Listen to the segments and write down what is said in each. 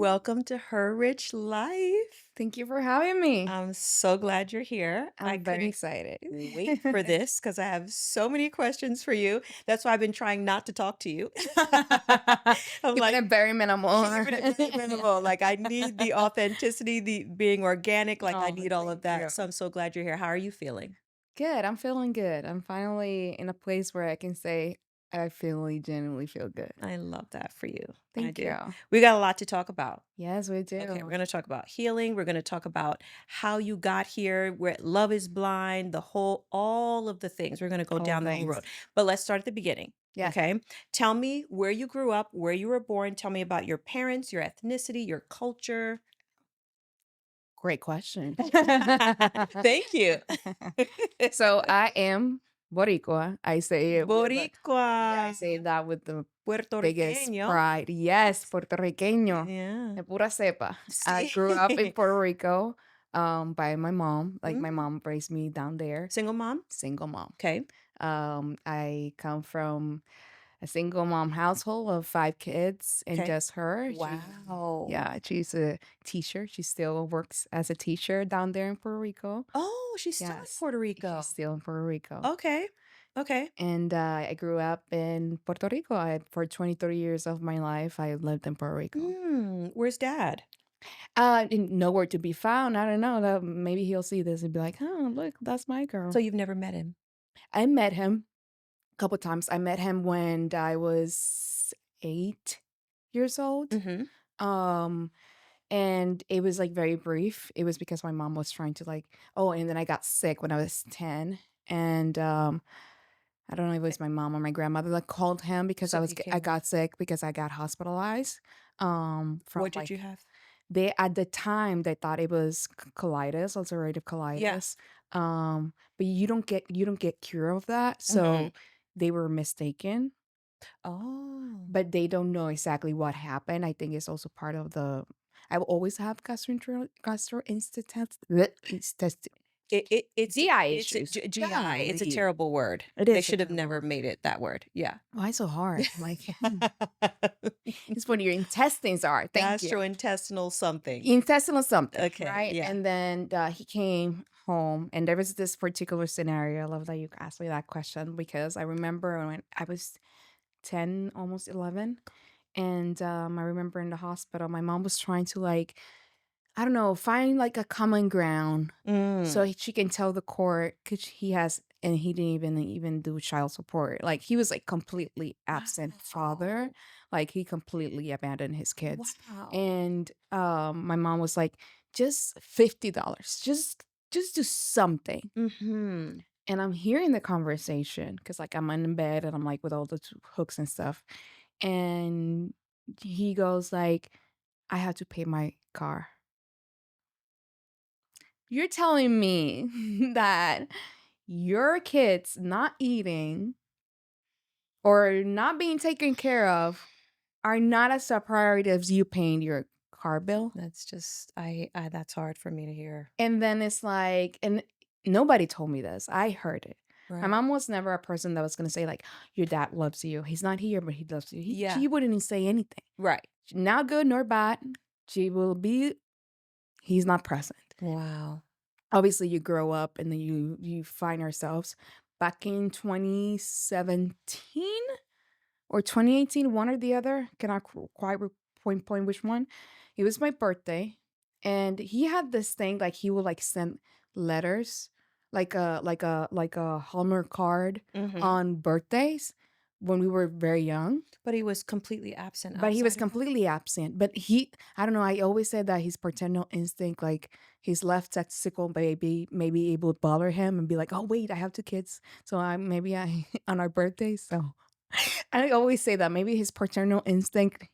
Welcome to Her Rich Life. Thank you for having me. I'm so glad you're here. I I'm very couldn't excited. wait for this because I have so many questions for you. That's why I've been trying not to talk to you. I'm Keeping like, it very minimal. keeping it very minimal. Like, I need the authenticity, the being organic. Like, I Oh, need all of thank that. you. So I'm so glad you're here. How are you feeling? Good. I'm feeling good. I'm finally in a place where I can say I genuinely feel good. I love that for you. I Thank do. you. We got a lot to talk about. Yes, we Okay, we're do. going to talk about healing. We're going to talk about how you got here, where love is blind, all of the things. We're going to go All down the whole road. things. But let's start at the beginning. Yes. Okay. Tell me where you grew up, where you were born. Tell me about your parents, your ethnicity, your culture. Great question. Thank you. So I am Boricua. I say it with Boricua, I say that with the biggest puertorriqueño. pride. Yes, Puertorriqueño. Yeah. De pura cepa. I Sí. grew up in Puerto Rico by my mom. Like my Mm. mom raised me down there, Single mom. single mom. Okay. I come from a single mom household of 5 kids and Okay. just her. Wow. Yeah, she's a teacher. She still works as a teacher down there in Puerto Rico. Oh, she's still in Yes, Puerto she's Rico. still in Puerto Rico. Okay. Okay. And I grew up in Puerto Rico. For 23 years of my life, I lived in Puerto Rico. Where's dad? Nowhere to be found. I don't know. Maybe he'll see this and be like, "Oh, look, that's my So girl." you've never met him? I met him a couple times. I met him when I was 8 years old. Mhm. Um, and it was like very brief. It was because my mom was trying to like, oh, and then I got sick when I was 10. And I don't know if it Eh, was my mom or my grandmother that called him because so he I came. got sick because I got hospitalized. From What did you like have? they at the time they thought it was colitis, ulcerative Yeah. colitis. But you don't get cure of that, Mhm. so they were mistaken, Oh. but they don't know exactly what happened. I think it's also part of the. I will always have gastrointestinal GI It's a issues. GI. It's a Golly, terrible word. it They is a should have terrible never word. made it that word. Yeah. Why so hard? Like it's when your intestines are. Thank you. Gastrointestinal something. Intestinal something, Okay. right? Yeah. And then he came home, and there was this particular scenario. I love that you asked me that question because I remember when I was 10, almost 11. And I remember in the hospital, my mom was trying to, like, I don't know, find like a common ground so Mm. she can tell the court because he has, and he didn't even do child support. Like he was like completely absent father. Wow. Like he completely abandoned his kids. Wow. And my mom was like, just $50, just do something. Mhm. And I'm hearing the conversation because like I'm in bed and I'm like with all the hooks and stuff. And he goes like, I have to pay my car. You're telling me that your kids not eating or not being taken care of are not as a priority as you paying your car bill? That's just I that's hard for me to hear. And then it's like, and nobody told me this. I heard it. My Right. mom was never a person that was going to say like, your dad loves you. He's not here, but he loves you. Yeah. She wouldn't even say anything. Right. Not good nor bad. She will be, he's not present. Wow. Obviously you grow up and then you find ourselves back in 2017 or 2018, one or the other, cannot quite point which one. It was my birthday, and he had this thing like he would like send letters, like a Hallmark card Mhm. on birthdays when we were very young. But he was completely absent But he was outside of that? completely absent. But I don't know, I always said that his paternal instinct, like his left testicle baby, maybe it would bother him and be like, oh, wait, I have 2 kids. So on our birthdays. So I always say that maybe his paternal instinct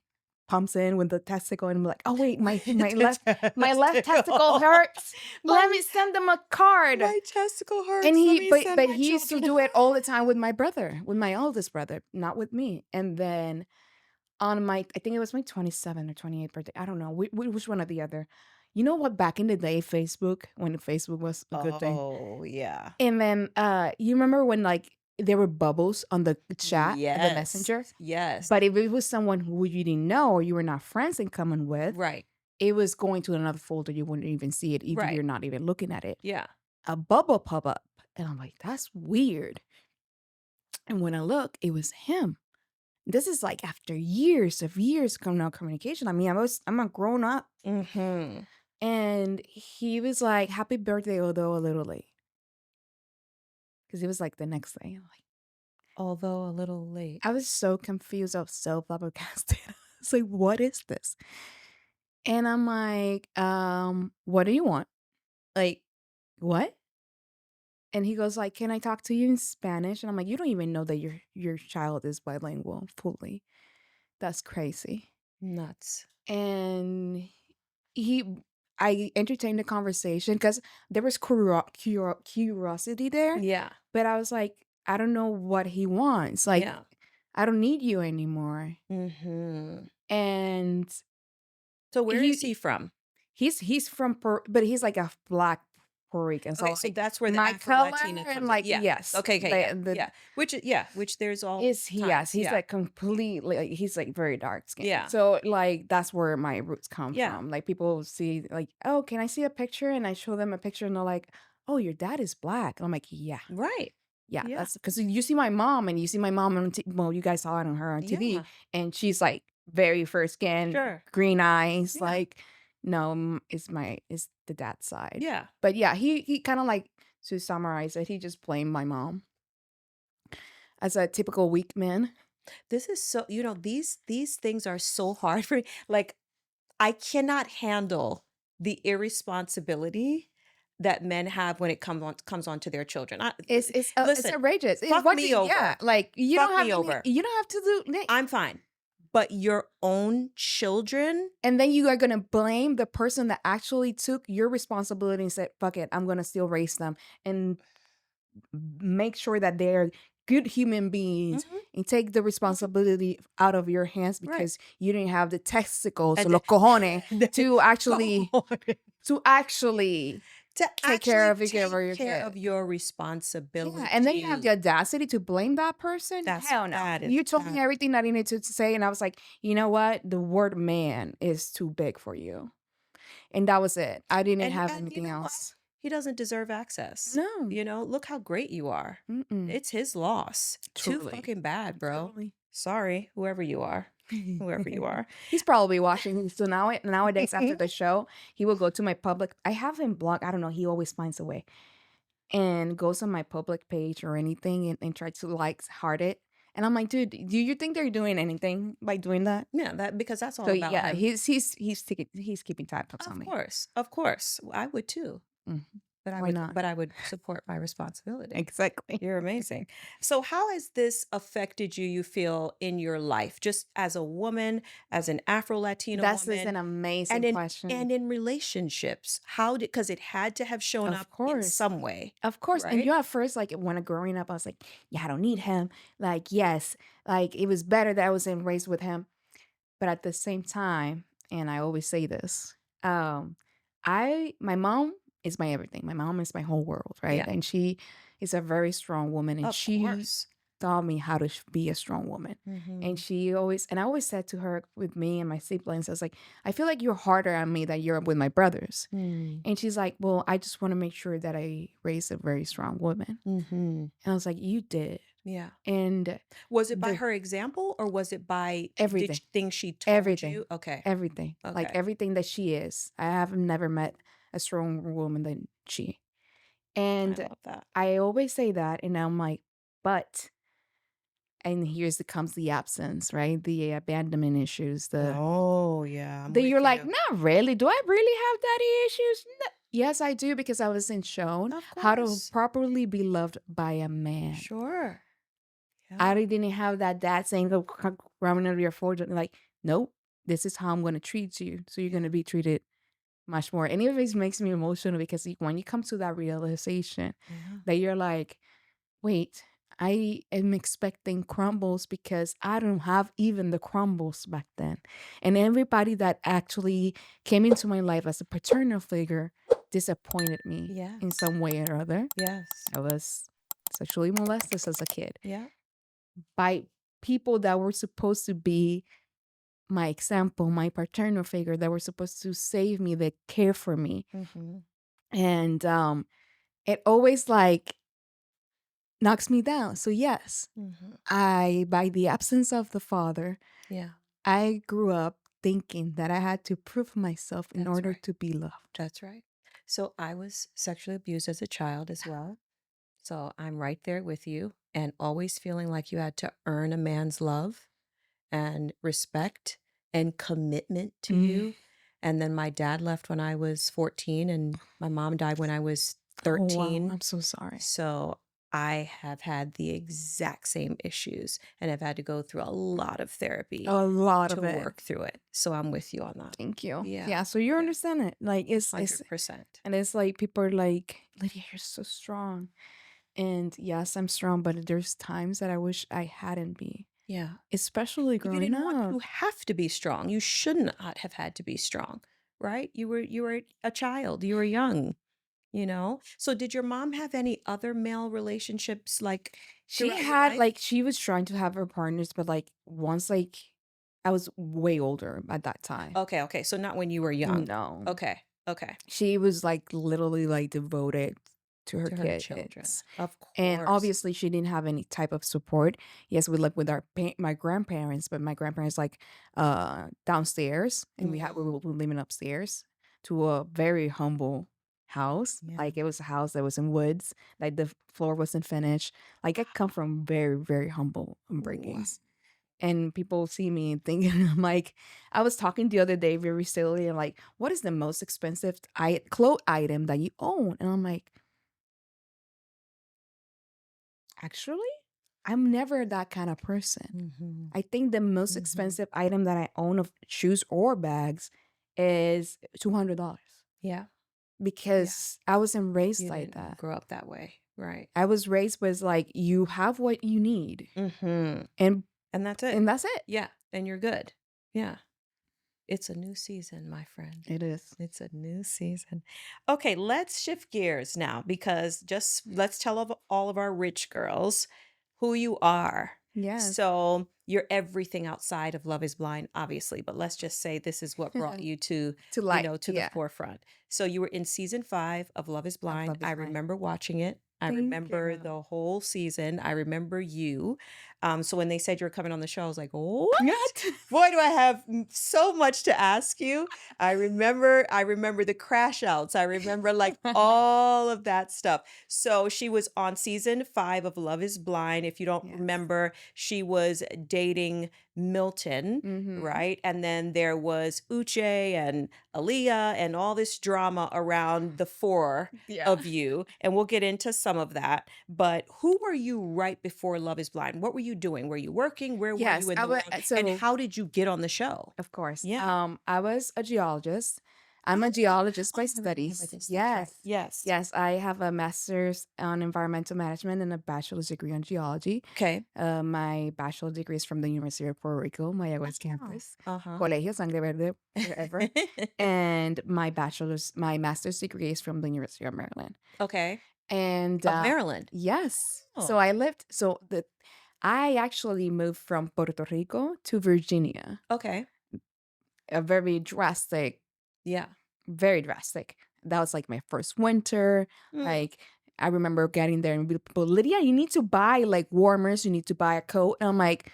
pumps in with the testicle and I'm like, oh, wait, my left testicle Testicle. hurts. Let My me send them a card. my testicle And hurts. Let me send but my he used to children. do it all the time with my brother, with my oldest brother, not with me. And then on my I think it was my 27th or 28th birthday. I don't know which one or the other. You know what? Back in the day, Facebook, when Facebook was a good thing. Oh, yeah. And then you remember when like there were bubbles on the chat, the Yes. messenger. Yes. But if it was someone who you didn't know or you were not friends in common with, Right. it was going to another folder. You wouldn't even see it if Right. you're not even looking at it. Yeah. A bubble pop up, and I'm like, "That's weird." And when I look, it was him. This is, like, after years of no communication. I mean, I'm a grown up, Mhm. and he was like, "Happy birthday, although a little late," because it was, like, the next day. I'm like, Although a little late. I was so confused. I was so flabbergasted. It's like, "What is this?" And I'm like, what do you want?" Like, "What?" And he goes like, "Can I talk to you in Spanish?" And I'm like, "You don't even know that your child is bilingual fully. That's crazy." Nuts. And he I entertained the conversation because there was curiosity there, Yeah. but I was like, "I don't know what he wants. Like, Yeah. I don't need you anymore." Mhm. And So where is he he from? he's from but he's like a black Puerto Rican, Okay, so, so like, that's where the my color Afro-Latina and, comes in. like, Yeah. yes, Okay, okay, yeah, the yeah. Which yeah, which there's all is he yes, times. he's, Yeah. like, completely like, he's, like, very dark skinned. Yeah. So, like, that's where my roots come Yeah. from. Like, people see, like, "Oh, can I see a picture?" And I show them a picture, and they're like, "Oh, your dad is black." And I'm like, "Yeah, Right. yeah, Yeah. that's because you see my mom, and you see my mom on T well, you guys saw it on her on TV, Yeah. and she's, like, very fair skin, Sure. green eyes, Yeah. like, no, it's the dad side." Yeah. But, yeah, he kinda, like to summarize it, he just blamed my mom as a typical weak man. This is so, these things are so hard for me. Like, I cannot handle the irresponsibility that men have when it comes on to their children. It's Listen, outrageous. fuck What do me yeah, over. like, Fuck me over. you don't have to do I'm fine. But your own children? and then you are gonna blame the person that actually took your responsibility and said, "Fuck it, I'm gonna still raise them," and make sure that they're good human beings Mhm, and take the mhm. responsibility out of your hands Right. because you didn't have the testicles, And los cojones, the to actually cojones to actually to take care actually of take your care kid. of your Yeah, and then you have the responsibility. audacity to blame that person? Hell no. That is You told me that. everything that I needed to say, and I was like, "You know what? The word man is too big for you." And that was it. I didn't have And you anything know what? else. He doesn't deserve access. No. Look how great you are. Mm-mm. It's his loss. Too Truly. fucking bad, bro. Truly. Sorry, whoever you are. Whoever you are. He's probably watching. So nowadays after the show, he will go to my public I have him blocked. I don't know, he always finds a way. And goes on my public page or anything and try to like heart it. And I'm like, dude, do you think they're doing anything by doing that? Yeah, that because that's So all about yeah, him. he's keeping tabs on Of me. course. Of course. I would too. Mhm. But I Why would not? but I would support my responsibility. Exactly. You're amazing. So how has this affected you, you feel, in your life, just as a woman, as an Afro-Latina That's is woman, an and amazing in question. relationships? How did, because it had to have shown Of up in course. some way, Of course. And right? you at first, like when I growing up, I was like, yeah, I don't need him. Like, yes, like it was better that I was raised with him. But at the same time, and I always say this, my mom is my everything. My mom is my whole world, right? Yeah, And she is a very strong woman, and of she course. taught me how to be a strong woman. And Mhm. and I always said to her with me and my siblings, I was like, I feel like you're harder on me than you're with my brothers. Mm. And she's like, well, I just want to make sure that I raise a very strong woman. Mhm. And I was like, you did. Yeah. And Was it by the her example or was it by everything. things she told Everything. you? Okay. Everything. Like, Okay. everything that she is. I have never met a stronger woman than she. I And love that. I always say that, and I'm like, "But" and comes the absence, right? The abandonment issues, Oh, yeah, I'm you're with like, you. "Not really. Do I really have daddy issues?" Yes, I do, because I wasn't shown Of how to course. properly be loved by a man. Sure. Yeah. I didn't have that dad saying, "Go rubbing over your forehead," like, "Nope, this is how I'm gonna treat you, so you're Yeah. gonna be treated much more." And it always makes me emotional because when you come to that realization Yeah. that you're like, "Wait, I am expecting crumbles because I don't have even the crumbles back then." And everybody that actually came into my life as a paternal figure disappointed me Yeah. in some way or other. Yes. I was sexually molested as a kid Yeah. by people that were supposed to be my example, my paternal figure that were supposed to save me, that care for me. Mhm. And it always like knocks me down. So yes, Mhm. I by the absence of the father, Yeah, I grew up thinking that I had to prove myself in that's order right. to be loved. That's right. So I was sexually abused as a child as well. So I'm right there with you and always feeling like you had to earn a man's love and respect and commitment to Mm. you. And then my dad left when I was 14 and my mom died when I was Oh wow, 13. I'm so sorry. So I have had the exact same issues and have had to go through a lot of therapy A lot to of it. work through it. So I'm with you on that. Thank you. Yeah. Yeah, so you Yeah. understand it. Like it's 100%. and it's like people are like, Lydia, you're so strong. And yes, I'm strong, but there's times that I wish I hadn't be. Yeah. Especially You growing didn't want up. to have to be strong. You should not have had to be strong, right? You were a child. You were young, you know? So did your mom have any other male relationships like She throughout your had life? like she was trying to have her partners, but like once like I was way older at that time. Okay, okay. So not when you were young. No. Okay. Okay. She was like literally like devoted to her To her children. kids. Of And course. obviously she didn't have any type of support. Yes, we lived with my grandparents, but my grandparents like downstairs and we Mm, were living upstairs to a very humble house. yeah. Like it was a house that was in woods, like the floor wasn't finished. Like I come from very, very humble Wow. upbringings. And people see me and thinking I'm like, I was talking the other day very silly and like, what is the most expensive clothes item that you own? And I'm like, actually, I'm never that kind of person. Mhm. I think the most Mhm. expensive item that I own of shoes or bags is $200 Yeah. Yeah. because I wasn't raised You like didn't that. grow up that way. Right. I was raised with like you have what you need Mhm. and And that's it. and that's it. Yeah. And you're good. Yeah. It's a new season, my friend. It is. It's a new season. Okay, let's shift gears now because just let's tell all of our rich girls who you are. Yes. So you're everything outside of Love is Blind, obviously, but let's just say this is what brought you to, To like, to the yeah. forefront. So you were in season 5 of Love is Of Blind. Love I is Blind. remember watching it. I Thank remember you. the whole season. I remember you. So when they said you were coming on the show, I was like, what? What? Boy, do I have so much to ask you. I remember the crash outs. I remember like all of that stuff. So she was on season 5 of Love is Blind. If you don't Yes. remember, she was dating Milton, Mhm. right? And then there was Uche and Aaliyah and all this drama around the four Yeah. of you. And we'll get into some of that. But who were you right before Love is Blind? What were you doing? Were you working? Where were you Yes, in I the would world? And so how did you get on the show? of course. Yeah. I was a geologist. I'm a Oh, geologist by oh, I remember studies. this. That's right. Yes. Yes. Yes, I have a master's on environmental management and a bachelor's degree on geology. Okay. My bachelor's degree is from the University of Puerto Rico, Mayagüez Oh, campus. uh-huh. Colegio Sangre Verde, forever. And my master's degree is from the University of Maryland. Okay. And Of Maryland. yes, so Oh, I actually moved from Puerto Rico to Virginia. okay. A very drastic, Yeah. very drastic. That was like my first winter. Mm. Like I remember getting there and people, Lydia, you need to buy like warmers. You need to buy a coat. And I'm like,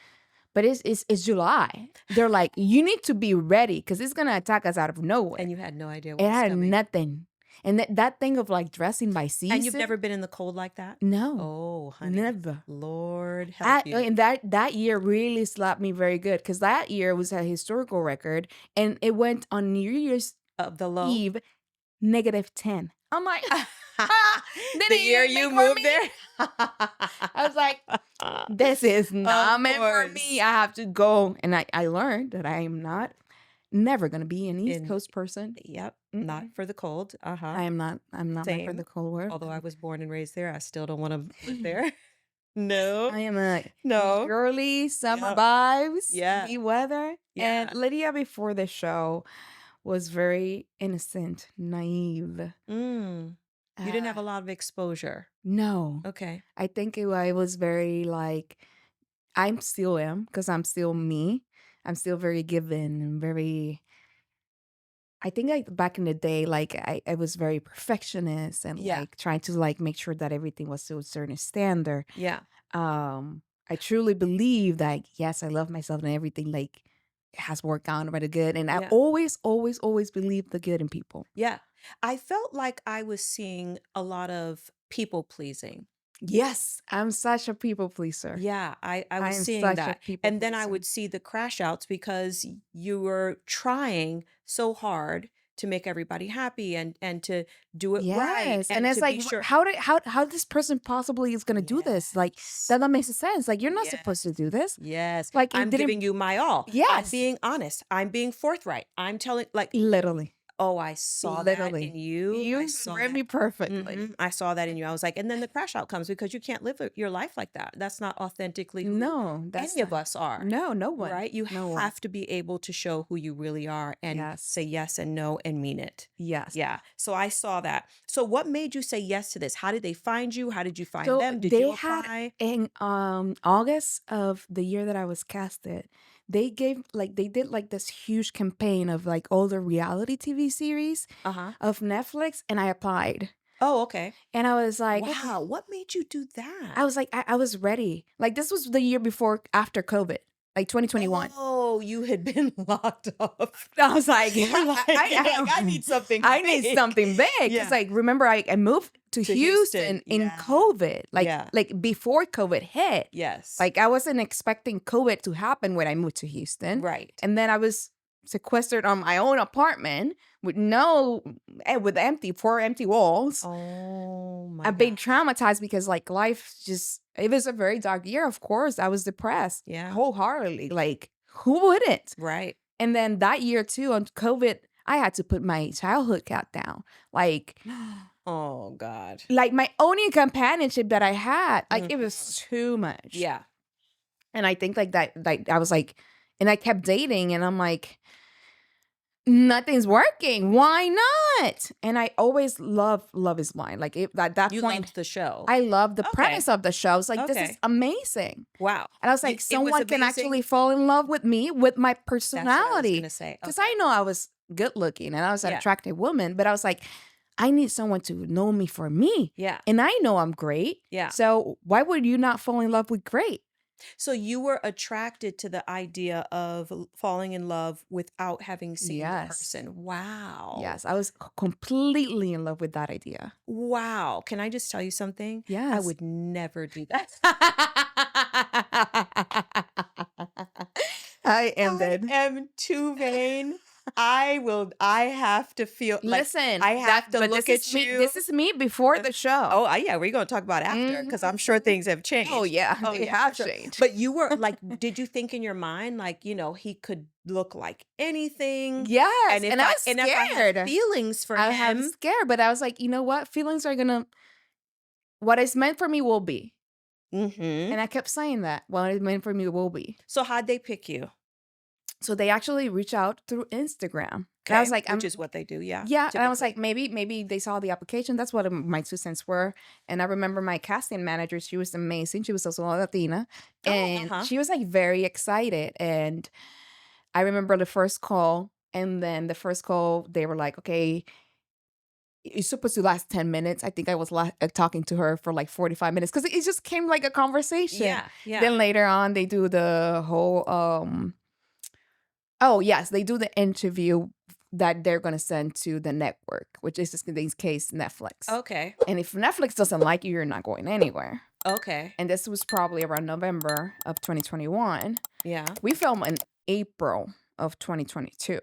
but it's July. They're like, you need to be ready because it's gonna attack us out of nowhere. And you had no idea what It was had coming. nothing. And that thing of like dressing by And you've season, never been in the cold like that? no, Oh, honey. never. Lord help you. And that year really slapped me very good because that year was a historical record, and it went on New Year's Of the low. Eve -10. I'm like, ah, they The didn't year even you make for moved me. there? I was like, this is Of not meant for me. course. I have to go, and I learned that I am not never gonna be an East In Coast person. Yep, not Mm-mm. for the cold. Uh-huh. I'm not meant for Same. the cold weather. Although I was born and raised there, I still don't wanna live there. No. I am a No. girly summer Yep. vibes, Yeah. be weather. And Yeah. Lydia before the show was very innocent, naive. Mm. You didn't have a lot of exposure. No. Okay. I think I was very like I'm still am because I'm still me. I'm still very given and very I think like back in the day, like I was very perfectionist and Yeah. like trying to like make sure that everything was to a certain standard. Yeah. I truly believe that yes, I love myself and everything like has worked out really good. And I Yeah. always, always, always believe the good in people. Yeah. I felt like I was seeing a lot of people pleasing. Yes, I'm such a people pleaser. Yeah, I I was am seeing such a that. people And then I pleaser. would see the crash outs because you were trying so hard to make everybody happy and to do it right Yes, and and it's to like, be sure. how this person possibly is gonna do this? Like Yes. that makes sense. Like you're not supposed to Yes. do this. Yes. Like it I'm didn't. giving you my all. I'm Yes, being honest. I'm being forthright. I'm telling like, literally, oh, I saw that in literally. you. I You saw read that. me perfectly. I saw that in you. I was like, and then the crash out comes because you can't live your life like that. That's not authentically who No, that's any of us are. no, no one, Right? You no one. have to be able to show who you really are and say Yes, yes and no and mean it. yes. Yeah. So I saw that. So what made you say yes to this? How did they find you? How did you find So them? Did they you had apply? in August of the year that I was casted, they did like this huge campaign of like all the reality TV series Uh-huh. of Netflix, and I applied. Oh, okay. And I was like, okay. Wow. What made you do that? I was like, I was ready. Like this was the year before after COVID, like 2021. Oh, you had been locked up. I was like, You're like, you're like, I need something I need big. something big. Cause Yeah. like remember I moved to To Houston. Houston in Yeah. COVID, Yeah. like before COVID hit. Yes. Like I wasn't expecting COVID to happen when I moved to Houston. Right. And then I was sequestered on my own apartment with with empty 4 empty walls. Oh my I've been God. traumatized because like life just it was a very dark year, of course. I was depressed Yeah. wholeheartedly. Like who wouldn't? Right. And then that year too on COVID, I had to put my childhood cat down. Oh God. Like my only companionship that I had, like it was Mhm. too much. Yeah. And I think like I was like, and I kept dating and I'm like, nothing's working. Why not? And I always Love is Blind. Like at that You point, loved the show. I love the Okay. premise of the show. I was like, this is Okay. amazing. Wow. And I was like, It was someone can amazing. actually fall in love with me with my That's what I was personality. gonna say. Because Okay. I know I was good looking and I was an Yeah. attractive woman, but I was like, I need someone to know me for me. Yeah. And I know I'm great. Yeah. So why would you not fall in love with great? So you were attracted to the idea of falling in love without having seen the Yes. person. Wow. Yes. I was completely in love with that idea. Wow. Can I just tell you something? I Yes. would never do that. I am I dead. am too vain. I have to feel like Listen, I have to but look this at is me. you. This is me before the show. Oh, yeah, we're gonna talk about after because I'm sure Mhm. things have changed. Oh yeah, Oh, they yeah, have for sure. changed. But you were like, did you think in your mind, like, he could look like anything? Yes, And if and I I was and if I had scared. feelings for I have him, scared, but I was like, you know what? Feelings are gonna what is meant for me will be. hmm And I kept saying that. What is meant for me will be. so how'd they pick you? So they actually reach out through Instagram. And I was Okay, like, which is what they do, yeah, yeah. And I was typically. like, maybe they saw the application. That's what my 2 cents were. And I remember my casting manager, she was amazing. She was also a Latina. Oh, And uh-huh. she was like very excited. And I remember the first call. And then the first call, they were like, okay, it's supposed to last 10 minutes. I think I was talking to her for like 45 minutes because it just came like a conversation. Yeah, yeah. Then later on, they do the whole, oh, yes, they do the interview that they're going to send to the network, which is in this case, Netflix. Okay. And if Netflix doesn't like you, you're not going anywhere. Okay. And this was probably around November of 2021. Yeah. We filmed in April of 2022.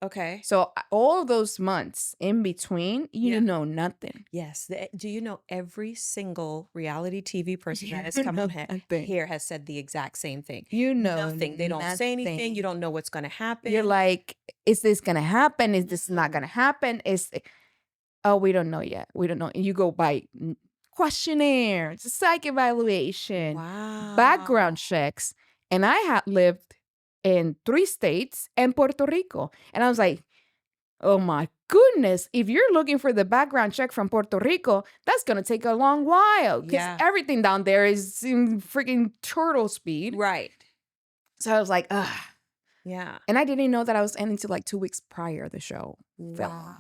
Okay. So all of those months in between, you Yeah. know nothing. Yes. Do you know every single reality TV person that has You come know on nothing. here has said the exact same thing. You know Nothing. They don't say anything. nothing. You don't know what's going to happen. You're like, is this gonna happen? Is this not gonna happen? Oh, we don't know yet. We don't know. And you go by questionnaires, psych evaluation, Wow. background checks. And I had lived in 3 states and Puerto Rico. And I was like, oh my goodness, if you're looking for the background check from Puerto Rico, that's gonna take a long while because Yeah. everything down there is in freaking turtle speed. Right. So I was like, ugh. Yeah. And I didn't know that I was ending till like 2 weeks prior the show film. Wow.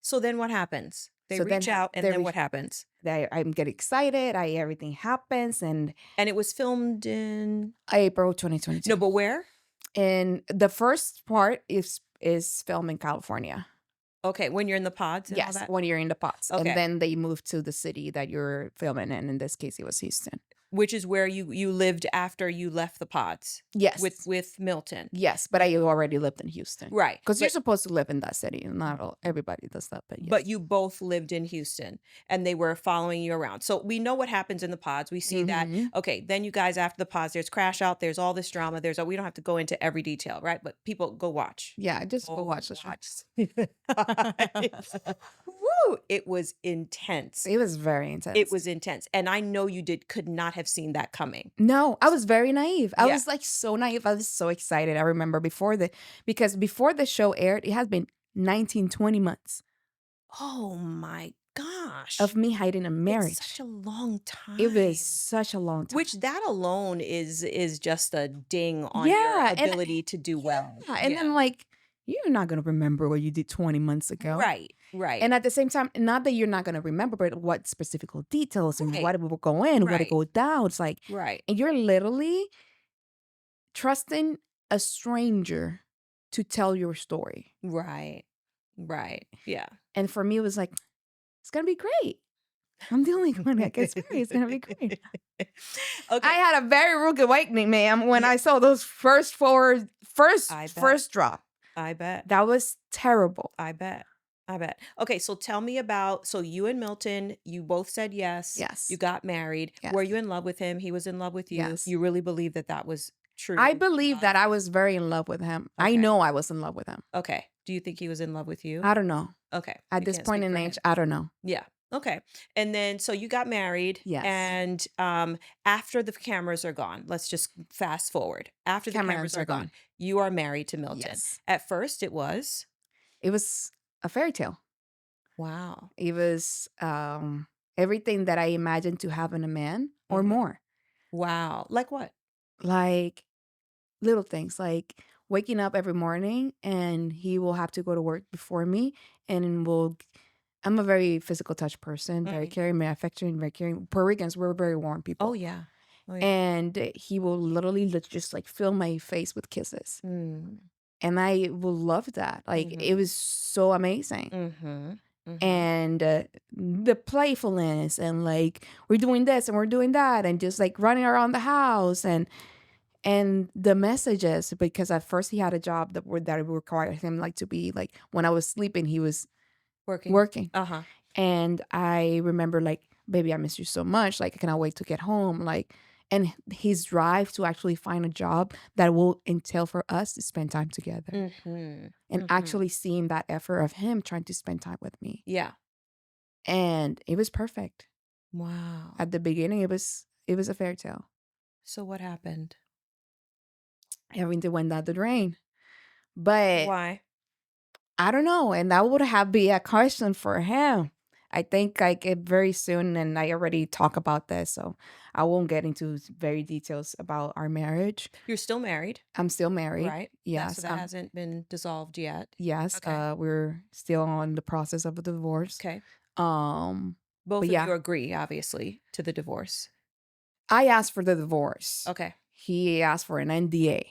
So then what happens? They So reach then out and they then reach what happens? I'm get excited. Everything happens and And it was filmed in April no, 2022. but where? And the first part is filmed in California. Okay, when you're in the pods and all Yes, that? when you're in the pots. And Okay. then they move to the city that you're filming in. In this case, it was Houston. Which is where you lived after you left the pods Yes. with Milton. Yes, but I already lived in Houston. Right. Because you're But supposed to live in that city. Not everybody does that, but yes. you both lived in Houston and they were following you around. So we know what happens in the pods. We see that. Mhm. Okay, then you guys after the pods, there's crash out, there's all this drama. We don't have to go into every detail, right? But people go watch. Yeah, just go Go watch the show. Woo! It was intense. It was very intense. It was intense. And I know you could not have seen that coming. No, I was very naive. I Yeah. was like so naive. I was so excited. I remember because before the show aired, it has been 19, 20 months Oh my gosh. of me hiding a marriage. It's such a long time. It was such a long time. Which that alone is just a ding on Yeah, your and- ability to do well. Yeah, and then like you're not gonna remember what you did 20 months ago. Right, right. And at the same time, not that you're not gonna remember, but what specific details and Right. what will go in, what Right. will go down. It's like, right. and you're literally trusting a stranger to tell your story. Right. Right. Yeah. And for me, it was like, it's gonna be great. I'm the only one that gets married. It's gonna be great. Okay. I had a very rude awakening, ma'am, when I saw those first I bet. first drop. I bet. That was terrible. I bet. I bet. Okay, so tell me about so you and Milton, you both said yes. Yes. You got married. Yes. Were you in love with him? He was in love with you. Yes. You really believe that was true. I believe that I was very in love with him. I Okay. know I was in love with him. Okay. Do you think he was in love with you? I don't know. Okay. At You this can't point speak in for age, him. I don't know. Yeah. Okay. And then so you got married. Yes. And after the cameras are gone, let's just fast forward. After the cameras are gone, you are married to Milton. Yes. At first it was a fairy tale. wow. It was everything that I imagined to have in a man or Mhm. more. Wow. Like what? Like little things, like waking up every morning and he will have to go to work before me and I'm a very physical touch person, very caring, very affectionate, very caring. Puerto Ricans, we're very warm people. Oh yeah. Oh yeah. And he will literally just like fill my face with kisses. Mm. And I will love that. Like it was so amazing. Mm-hmm. Mm-hmm. And the playfulness and like we're doing this and we're doing that and just like running around the house and the messages, because at first he had a job that required him like to be like when I was sleeping he was working. Uh-huh. And I remember like, baby, I miss you so much, like I cannot wait to get home, like, and his drive to actually find a job that will entail for us to spend time together. Mm-hmm. And actually seeing that effort of him trying to spend time with me. Yeah. And it was perfect. Wow. At the beginning it was a fairy tale. So what happened? Everything went down the drain. But Why? I don't know. And that would have been a question for him. I think like it very soon, and I already talk about this, so I won't get into very details about our marriage. You're still married, I'm still married. right? Yes. So that hasn't been dissolved yet. Yes. Okay. We're still on the process of a divorce. Okay. Um, Both of yeah. you agree, obviously, to the divorce. I asked for the divorce. Okay. He asked for an NDA.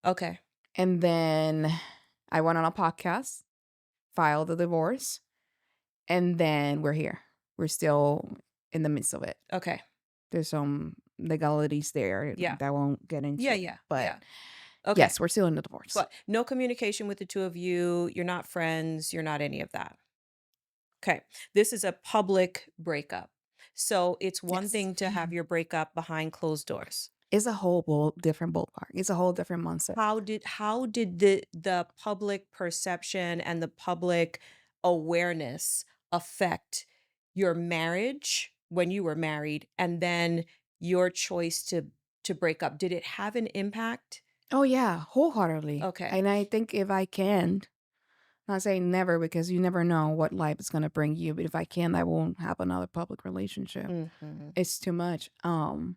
Okay. And then I went on a podcast, filed the divorce, and then we're here. We're still in the midst of it. Okay. There's some legalities there that I won't get into. Yeah. But yeah. Okay. yes, we're still in the divorce. But no communication with the two of you. You're not friends. You're not any of that. Okay. This is a public breakup. So it's one Yes. thing to have your breakup behind closed doors. It's a whole different ballpark. It's a whole different monster. How did the public perception and the public awareness affect your marriage when you were married and then your choice to break up? Did it have an impact? Oh yeah, wholeheartedly. Okay. And I think if I can Not saying never because you never know what life is gonna bring you. But if I can, I won't have another public relationship. Mhm. It's too much. Mhm.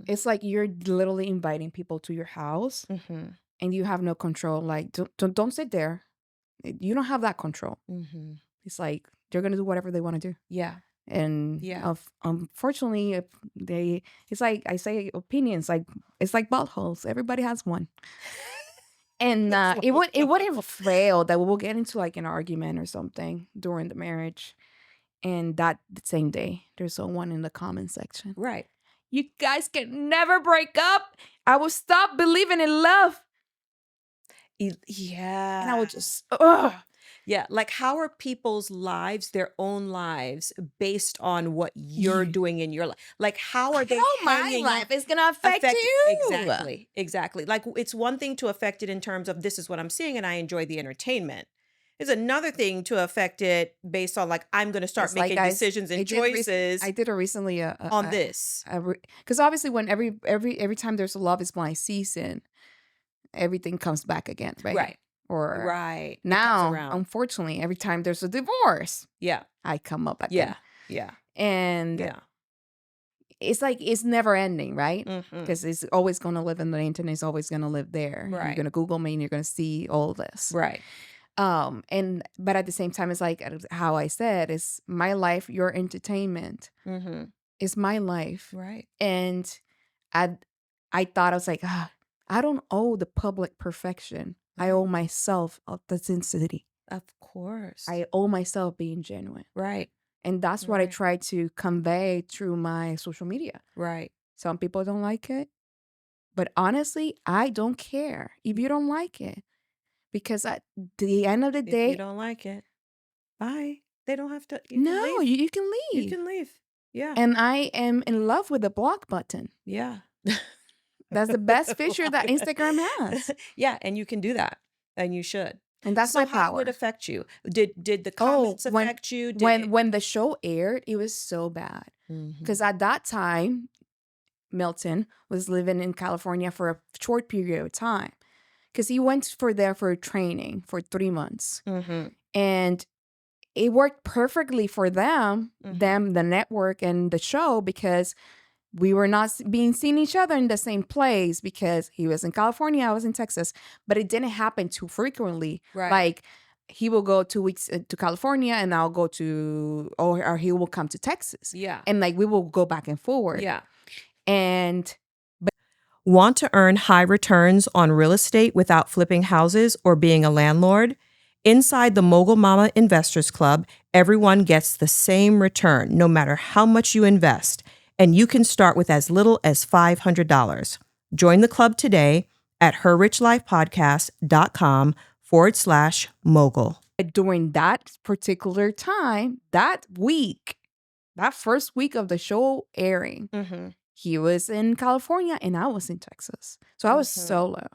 It's like you're literally inviting people to your house Mhm. and you have no control. Like, don't sit there. You don't have that control. Mhm. It's like they're gonna do whatever they want to do. Yeah. And Yeah. unfortunately, if they, it's like I say, opinions. Like it's like buttholes. Everybody has one. And It's it like wouldn't fail that we'll get into like an argument or something during the marriage. And that the same day, there's someone in the comment section. right. You guys can never break up. I will stop believing in love. And I Yeah. would just, ugh. Yeah, like how are people's lives their own lives based on what you're You, doing in your life? Like how are they how my hanging on life is gonna affect affect you. exactly, exactly. Like it's one thing to affect it in terms of this is what I'm seeing and I enjoy the entertainment. It's another thing to affect it based on like I'm going to start It's like making guys, decisions and choices I did a recently on this. because obviously when every time there's a Love Is Blind season, everything comes back again, right? Right. Or Right. It comes now, around. unfortunately, every time there's a divorce, Yeah. I come up Yeah. again. Yeah. And Yeah. it's like it's never ending, right? Mhm. Because it's always going to live in the internet. It's always going to live there. You're Right. going to Google me and you're going to see all this. Right. And but at the same time, it's like how I said, it's my life, your entertainment. Mhm. It's my life. Right. And I I thought I was like, I don't owe the public perfection. I Right. owe myself authenticity. Of course. I owe myself being genuine. Right. And that's what I Right. try to convey through my social media. Right. Some people don't like it, but honestly, I don't care if you don't like it because at the end of the If you day, don't like it, bye. They don't have to you can no, leave. you can You leave. can leave. Yeah. And I am in love with the block button. Yeah. That's the best feature that Instagram has. Yeah, and you can do that, and you should. And that's my So how did it power. affect you? Did the Oh, comments affect you? Did it when the show aired, it was so bad. Because Mhm. at that time, Milton was living in California for a short period of time. Because he went for training for 3 months. Mhm. And it worked perfectly for Mhm. the network and the show, because we were not being seeing each other in the same place because he was in California, I was in Texas, but it didn't happen too frequently. Right. Like he will go 2 weeks to California and I'll go to, or he will come to Texas, Yeah. and like we will go back and forward. Yeah. And Want to earn high returns on real estate without flipping houses or being a landlord? Inside the Mogul Mama Investors Club, everyone gets the same return no matter how much you invest, and you can start with as little as $500. Join the club today at herrichlifepodcast.com/mogul. during that particular time, that week, that first week of the show airing, Mhm. he was in California and I was in Texas. So I was Mhm. solo.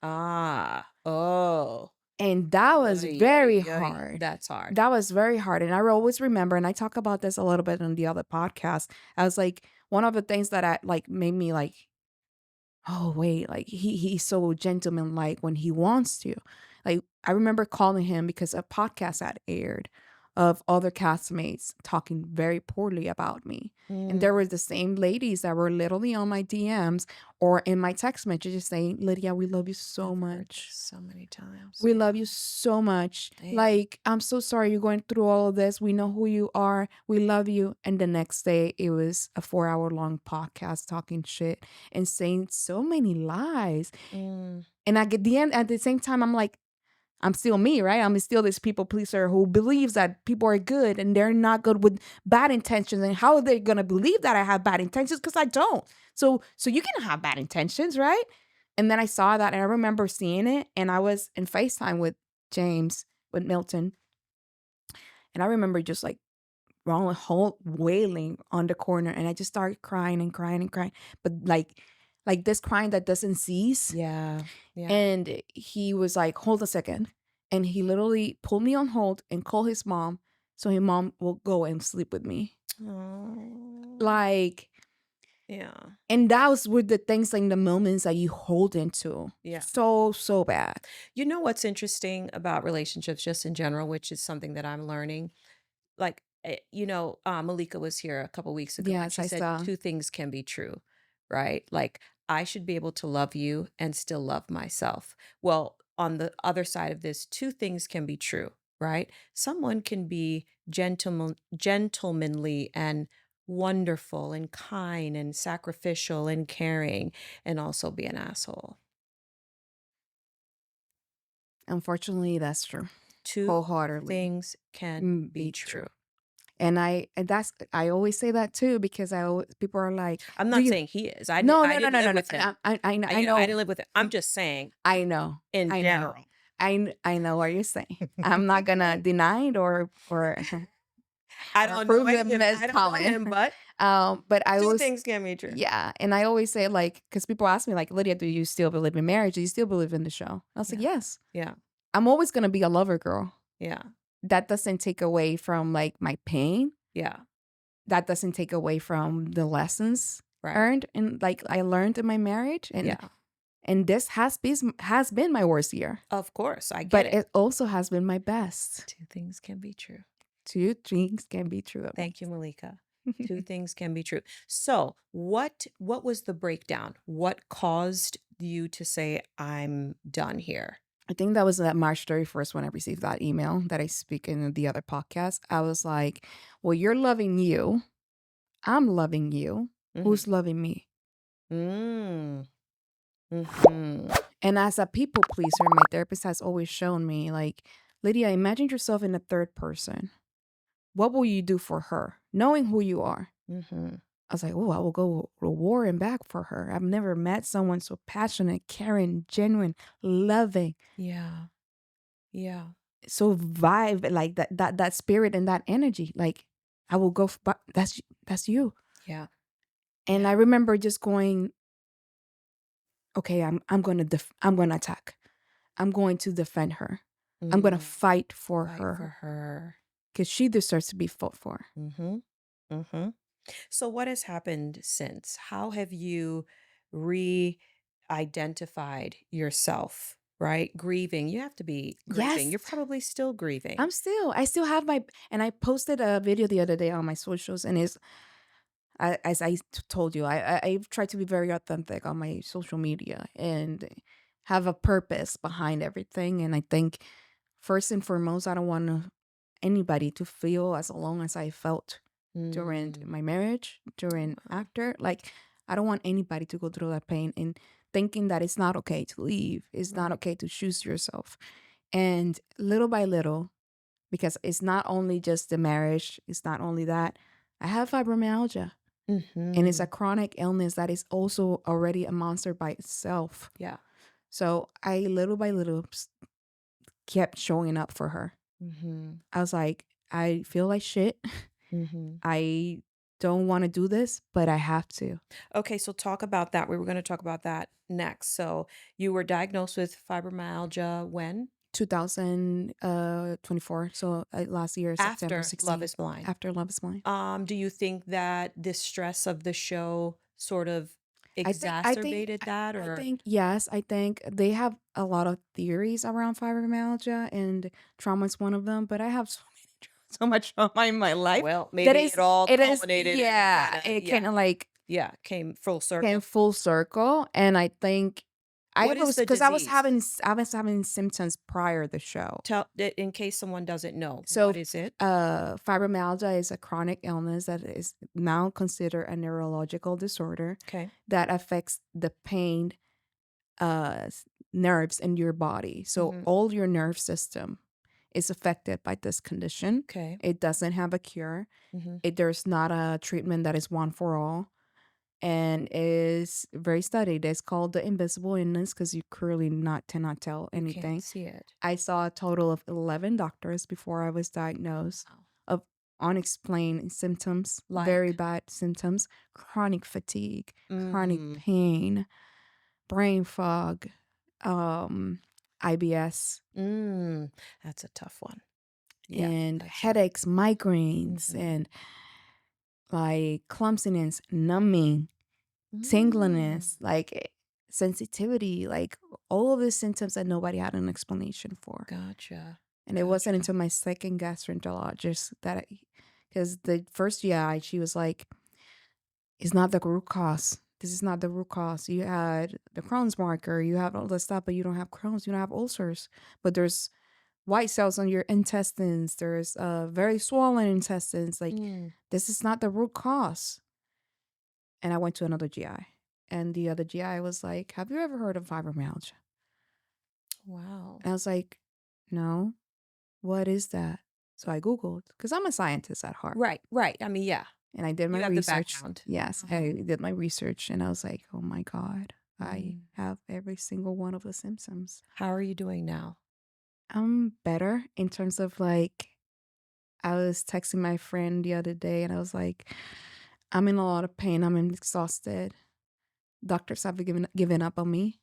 Ah. Oh. And that was Ay, very ay, ay. hard. That's hard. That was very hard. And I always remember, and I talk about this a little bit on the other podcast. I was like, one of the things that I like made me like, oh wait, like he's so gentleman-like when he wants to. Like I remember calling him because a podcast had aired of other castmates talking very poorly about me. And there Mm. were the same ladies that were literally on my DMs or in my text messages saying, Lydia, we love you so I've heard this much. so many times. We love you so much. Damn. Like, I'm so sorry you're going through all of this. We know who you are. We love you. And the next day, it was a 4 hour long podcast talking shit and saying so many lies. Mm. And at the same time, I'm like, I'm still me, right? I'm still this people pleaser who believes that people are good and they're not good with bad intentions. And how are they gonna believe that I have bad intentions? Because I don't. So you can have bad intentions, right? And then I saw that and I remember seeing it, and I was in FaceTime with James, with Milton. And I remember just like rolling whole wailing on the corner, and I just started crying and crying and crying. But like this crying that doesn't cease. Yeah. Yeah. And he was like, hold a second. And he literally pulled me on hold and called his mom so his mom will go and sleep with me. Oh. Like, Yeah. And that was with the things like the moments that you hold into Yeah. so, so bad. You know what's interesting about relationships just in general, which is something that I'm learning? Like, Malika was here a couple weeks ago and Yes, she I said saw. two things can be true, right? Like, I should be able to love you and still love myself. Well, on the other side of this, two things can be true, right? Someone can be gentlemanly and wonderful and kind and sacrificial and caring and also be an asshole. Unfortunately, that's true. Two Wholeheartedly. things can be Be true. true. I always say that too because people are like, I'm "Do not you?" saying he is. No, I no, no, didn't no, no, live no. with him. I I know. didn't live with him. I'm just saying I know. in I know. general. I know what you're saying. I'm not gonna deny it or or prove the I don't know miscommon. him, but But I two was things can be true. yeah, and I always say like because people ask me like, Lydia, do you still believe in marriage? Do you still believe in the show? I was like, Yeah. yes. Yeah. I'm always gonna be a lover girl. Yeah. That doesn't take away from like my pain. Yeah. That doesn't take away from the lessons Right. earned and like I learned in my marriage Yeah. and this has been my worst year, Of course. I get but it. it also has been my best. Two things can be true. Two things can be true at Thank you, once. Malika. Two things can be true. So, what was the breakdown? What caused you to say I'm done here? I think that was that March 31st when I received that email that I speak in the other podcast. I was like, well, you're loving you. I'm loving you. Mhm. Who's loving me? Mm. Mhm. And as a people pleaser, my therapist has always shown me, like, Lydia, imagine yourself in the third person. What will you do for her? Knowing who you are. Mhm. I was like, oh, I will go to war and back for her. I've never met someone so passionate, caring, genuine, loving, Yeah. Yeah. so vibe like that spirit and that energy. Like I will go. But that's you. Yeah. And Yeah. I remember just going, okay, I'm gonna attack. I'm going to defend her. I'm gonna Mm. fight for Fight for her her. because she deserves to be fought for. Mhm. Mhm. So what has happened since? How have you re-identified yourself, right? Grieving. You have to be grieving. Yes, You're probably still grieving. I still have my, and I posted a video the other day on my socials, and it's, as told you, I've tried to be very authentic on my social media and have a purpose behind everything. And I think first and foremost, I don't want anybody to feel as alone as I felt during Mm. my marriage, during Wow. after. Like, I don't want anybody to go through that pain and thinking that it's not okay to leave, it's not Right. okay to choose yourself. And little by little, because it's not only just the marriage, it's not only that. I have fibromyalgia, and it's a Mhm. chronic illness that is also already a monster by itself. Yeah. So I little by little kept showing up for her. Mhm. I was like, I feel like shit. Mhm. I don't want to do this, but I have to. Okay, so talk about that. We were going to talk about that next. So you were diagnosed with fibromyalgia when? 2024. So last year, September After Love 16th, is Blind. after Love is Blind. Do you think that the stress of the show sort of I think I think exacerbated that I or think yes, I think they have a lot of theories around fibromyalgia and trauma is one of them, but I have so many so much trauma in my life well, that maybe it all it is culminated and it kind yeah, of it yeah, kind of like yeah, came full came circle. full circle. And I think I What is was the because disease? I was having symptoms prior the show. Tell in case someone doesn't know. So, What is it? fibromyalgia is a chronic illness that is now considered a neurological disorder Okay. that affects the pain nerves in your body. So, Mhm. all your nerve system is affected by this condition. Okay. It doesn't have a cure. Mhm. There's not a treatment that is one for all, and is very studied. It's called the invisible illness because you clearly not cannot tell You can't anything. see it. I saw a total of 11 doctors before I was diagnosed Wow. of unexplained symptoms, very Like bad symptoms, chronic fatigue, chronic mm, pain, brain fog, um, IBS, mm, that's a tough one. Yeah, and that's a headaches, migraines, mhm. and like clumsiness, numbing. tingliness, Mm, like sensitivity, like all of the symptoms that nobody had an explanation for. gotcha. And it wasn't Gotcha. until my second gastroenterologist that because the first GI, she was like, it's not the root cause. This is not the root cause. You had the Crohn's marker, you have all this stuff, but you don't have Crohn's, you don't have ulcers. But there's white cells on your intestines. There's very swollen intestines. Like, Mm, this is not the root cause. And I went to another GI. And the other GI was like, have you ever heard of fibromyalgia? wow. And I was like, no, what is that? So I Googled, because I'm a scientist at heart. Right, right. I mean, yeah, And I did my you have the research. background. Yes, Uh-huh. I did my research. And I was like, oh my God, I Mm. have every single one of the symptoms. How are you doing now? I'm better in terms of like, I was texting my friend the other day and I was like, I'm in a lot of pain. I'm exhausted. Doctors have given up on me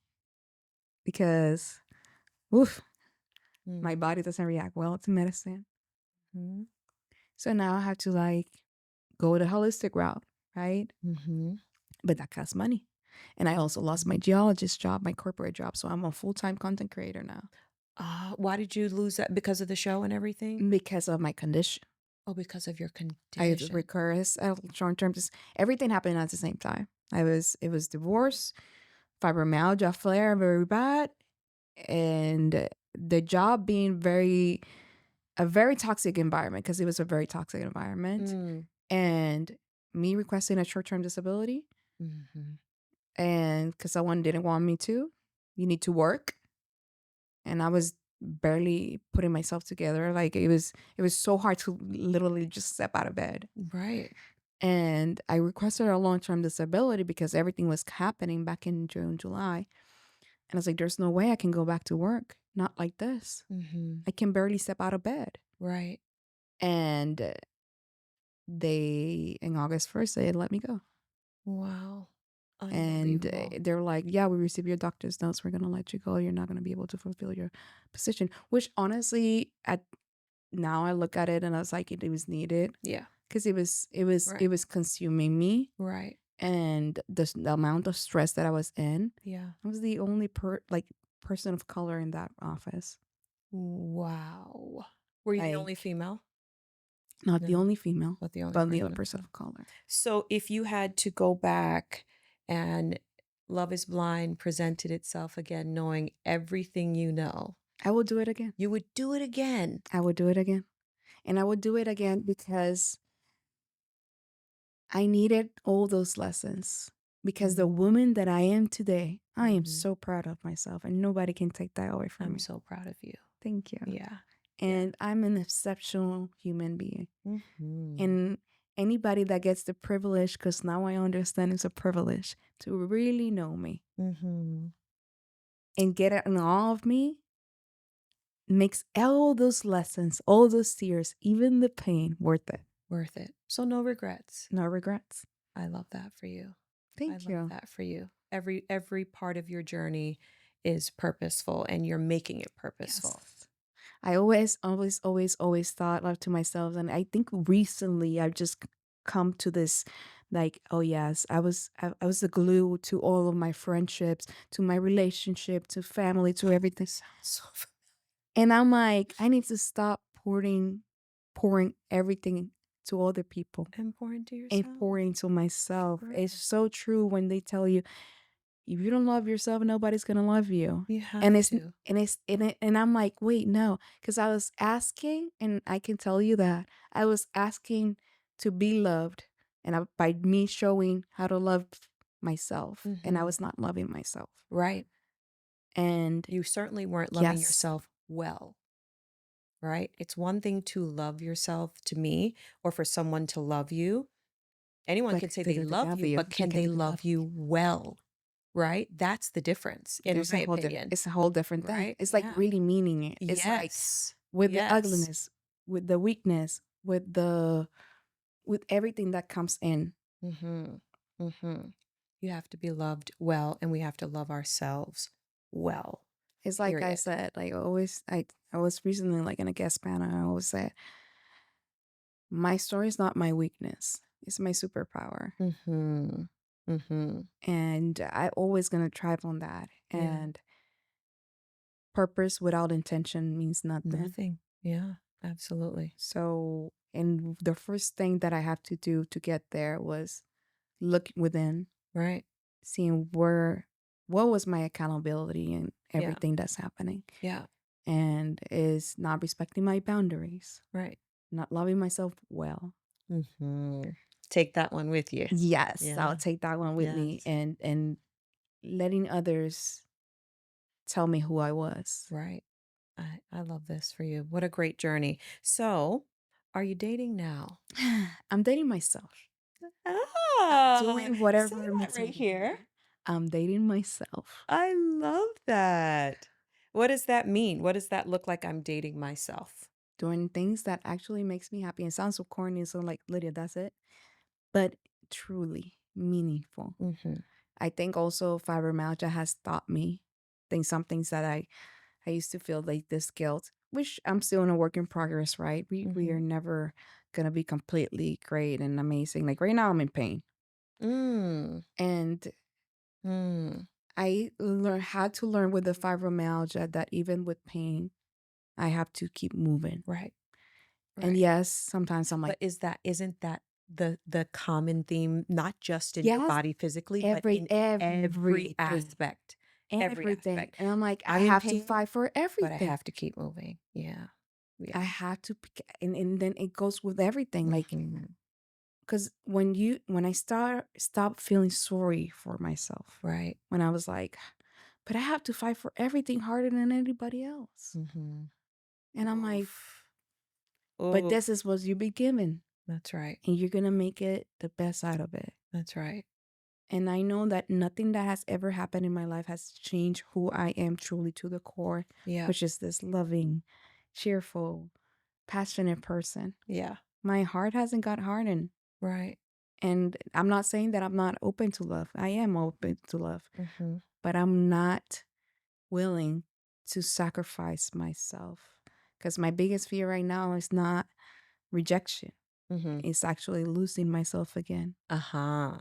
because, oof, my Mm. body doesn't react well to medicine. Mhm. So now I have to like go the holistic route, right? Mhm. But that costs money. And I also lost my geologist job, my corporate job. So I'm a full-time content creator now Why did you lose that? Because of the show and everything? because of my condition. Oh, because of your I had condition. recurrence, short-term, just everything happened at the same time. It was divorce, fibromyalgia flare, very bad, and the job being a very toxic environment because it was a very toxic environment, Mm. and me requesting a short-term disability, Mhm. and because someone didn't want me to, you need to work, and I was barely putting myself together. Like it was so hard to literally just step out of bed. Right. And I requested a long-term disability because everything was happening back in June, July. And I was like, there's no way I can go back to work. Not like this. Mhm. I can barely step out of bed. Right. And in August 1st, they let me go. Wow. And Unbelievable. they were like, yeah, we received your doctor's notes. We're going to let you go. You're not going to be able to fulfill your position. Which honestly, at now I look at it and I was like, it was needed Yeah. because it Right. was consuming me. Right. And the amount of stress that I was in, Yeah. I was the only person of color in that office. Wow. Were you the only Like, female? not the No, only female, not the only but the other person of person color. of color. So if you had to go back and Love is Blind presented itself again, knowing everything you know, I will do it again. you would do it again. I would do it again. And I would do it again because I needed all those lessons. Because the Mhm. woman that I am today, I am Mhm. so proud of myself, and nobody can take that away from I'm me. so proud of you. Thank you. Yeah. Yeah. And I'm an exceptional human being. Mhm. And anybody that gets the privilege, because now I understand it's a privilege to really know me Mhm. and get it in all of me, makes all those lessons, all those tears, even the pain worth it. Worth it. So no regrets. No regrets. I love that for you. I Thank love you. that for you. Every part of your journey is purposeful and you're making it Yes. purposeful. I always thought like to myself, and I think recently I've just come to this, like, oh yes, I was the glue to all of my friendships, to my relationship, to family, to everything. Sounds so And I'm like, I need to stop pouring everything to other people important to and yourself. pouring to myself. It's Right. so true when they tell you, if you don't love yourself, nobody's gonna love you. You have And to. and I'm like, wait, no, because I was asking, and I can tell you that I was asking to be loved, and by me showing how to love myself, and I Mhm. was not loving myself. Right. And You certainly weren't loving yes, yourself well, right? It's one thing to love yourself to me or for someone to love you. Anyone but can say they they do love love you, you. but They can they can love love you. you well? Right? That's the difference, in There's my opinion. it's a whole different thing. Right? It's like Yeah. really meaning it. It's like Yes. with the Yes. ugliness, with the weakness, with everything that comes in. Mhm. Mhm. You have to be loved well, and we have to love ourselves well. It's like I Period. said, like always, I was recently like in a guest panel. I always said, my story is not my weakness; it's my superpower. Mhm. Mhm. and I always gonna thrive on that. Yeah. And purpose without intention means nothing. Nothing. Yeah, absolutely. So, and the first thing that I have to do to get there was look within, Right. seeing what was my accountability in Yeah. everything that's happening, Yeah. and is not respecting my boundaries, Right. not loving myself well. Mhm. Take that one with you. Yes, I'll Yeah. take that one with me, Yes. and letting others tell me who I was. Right. I love this for you. What a great journey. So, are you dating now? I'm dating myself. I'm Ah, doing say whatever that makes right me happy. here. I'm dating myself. I love that. What does that mean? What does that look like? I'm dating myself. Doing things that actually makes me happy. It sounds so corny, so like, Lydia, that's it. But truly meaningful. Mhm. I think also fibromyalgia has taught me some things that I used to feel like this guilt, which I'm still in a work in progress, right? We are Mhm. never gonna be completely great and amazing. Like right now I'm in pain. Mm. And Mm. had to learn with the fibromyalgia that even with pain, I have to keep moving. Right. And Right. yes, sometimes I'm like, But isn't that the common theme, not just in your yes, body physically, but in every everything, aspect? Every everything. aspect. And I'm like, I I'm in have to pain, fight for but I everything. have to keep moving. Yeah. Yeah. I have to, and then it goes with everything. Like, Mhm. because when I stop feeling sorry for myself, Right. when I was like, but I have to fight for everything harder than anybody else. Mhm. And I'm like, Oof. but Oof. this is what you've been given, That's right. and you're gonna make it the best out of it. That's right. And I know that nothing that has ever happened in my life has changed who I am truly to the core, Yeah. which is this loving, cheerful, passionate person. Yeah. My heart hasn't got hardened. Right. And I'm not saying that I'm not open to love. I am open to love, Mhm. but I'm not willing to sacrifice myself. Because my biggest fear right now is not rejection, Mhm. it's actually losing myself again. Uh-huh.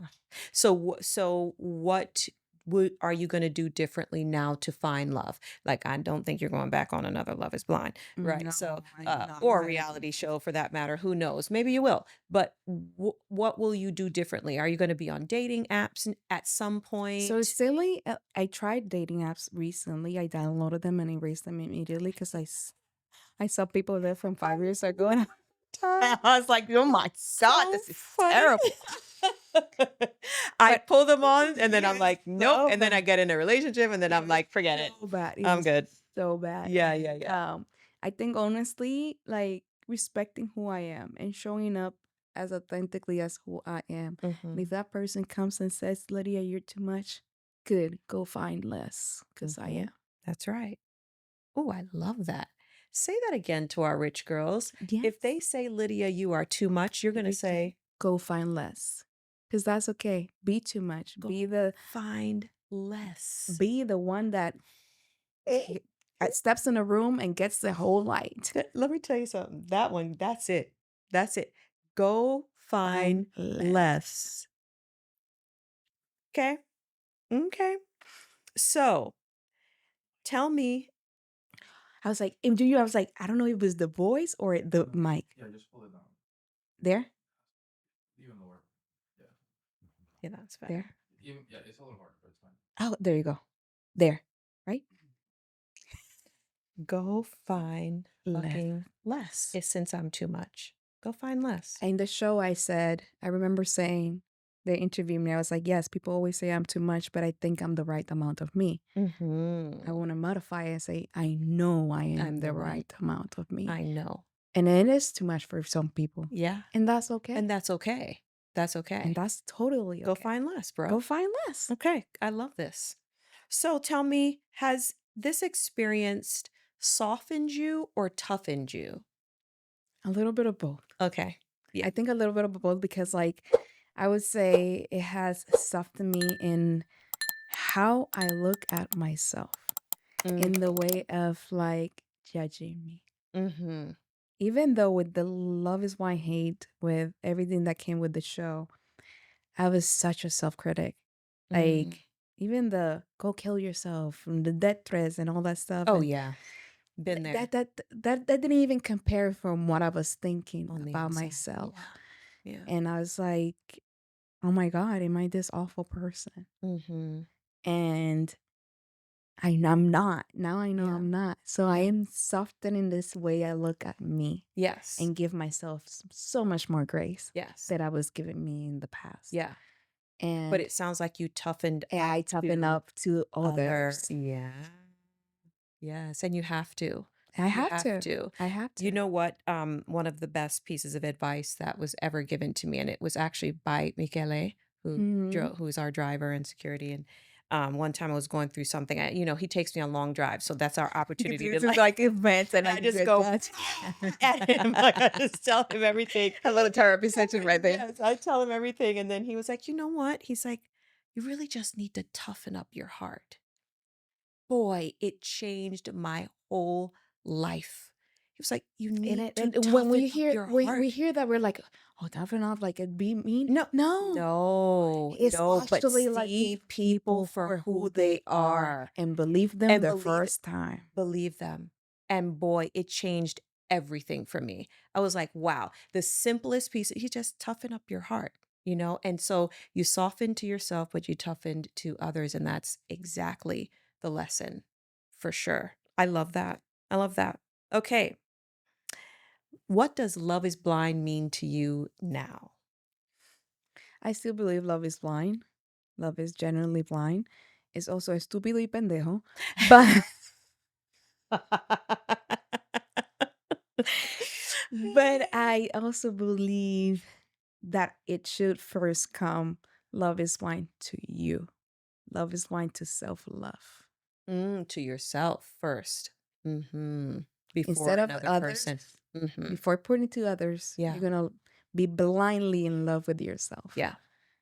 So what would are you gonna do differently now to find love? Like, I don't think you're going back on another Love Is Blind, right? So, No, I'm not. or a reality show for that matter, who knows? Maybe you will. But what will you do differently? Are you gonna be on dating apps at some So it's point? silly. I tried dating apps recently. I downloaded them and erased them immediately because I saw people there from 5 years ago, and Time. I was like, oh my God, So this is funny. terrible. I But pull them on and then I'm it's like, "Nope," so and then I bad. get in a relationship and then It I'm was like, "Forget it. so bad. It I'm was good." so bad. Yeah, yeah, yeah. I think honestly, like respecting who I am and showing up as authentically as who I am. And if Mhm, that person comes and says, Lydia, you're too much, good, go find less, because I am. mhm. That's right. Oh, I love that. Say that again to our rich girls. If Yes. they say, "Lydia, you are too much," you're gonna say, Go find less. Because that's okay. Be too much. "Go find less." Be the one that steps in a room and gets the whole light. Let me tell you something. That one, that's it. That's it. Go Find find less. less. Okay? Okay. So, tell me. I was like, do you? I was like, I don't know if it was the voice or the mic. There, Yeah, that's better. there. Oh, there you go. There, right? Go find Less. fucking less. It's since I'm too much. Go find less. In the show, I remember saying, they interviewed me. I was like, yes, people always say I'm too much, but I think I'm the right amount of me. I Mhm. want to modify it and say, I know I am I'm the the one. right amount of me. I know. And it is too much for some people. Yeah. And that's And okay. that's okay. That's And okay. that's totally Go okay. find less, Go bro. find less. Okay. I love this. So tell me, has this experience softened you or toughened you? A little bit of both. Okay. I Yeah. think a little bit of both because, like, I would say it has softened me in how I look at myself, Mm, in the way of like judging me. mhm. Even though with the Love is Why Hate, with everything that came with the show, I was such a self-critic. Mm. Like, even the "go kill yourself" and the death threats and all that stuff, Oh, and yeah. Been there that didn't even compare from what I was thinking on the about inside. myself. Yeah. Yeah. And I was like, "Oh my god, am I this awful person?" Mhm. And I'm not. Now I know Yeah. I'm not. So I Yeah. am softening this way I look at me Yes. and give myself so much more grace Yes. that I was giving me in the past. Yeah. But And it sounds like you toughened up I toughen to up to other others. yeah. Yes, and you have to. I You have have to. to. I have You to. know what? One of the best pieces of advice that was ever given to me, and it was actually by Michele, Mhm. who's our driver and security. And one time I was going through something. He takes me on long drives, so that's our opportunity to This is like. like events and And I I just just go got at him. Like I just tell him everything. a little therapy session right there. Yes, I tell him everything, and then he was like, "You know what?" He's like, "You really just need to toughen up your heart." Boy, it changed my whole life. He was like, "You And need it to and when toughen we up hear your we heart." hear that we're like, "Oh, toughen up, like, it be mean." No, No. no, It's no, but actually like see seeing people people for for who who they they are are and believe them and the first time. believe them. And boy, it changed everything for me. I was like, wow, the simplest piece, you just toughen up your heart, you know? And so you softened to yourself, but you toughened to others. And that's exactly the lesson for sure. I love that. I love that. Okay. What does love is blind mean to you now? I still believe love is blind. Love is genuinely blind. It's also estúpido y pendejo, but but I also believe that it should first come love is blind to you. Love is blind to self-love. To yourself first. Mm-hmm. Before Instead of another others, person. Mm-hmm. before putting to others, Yeah. you're gonna be blindly in love with yourself. Yeah.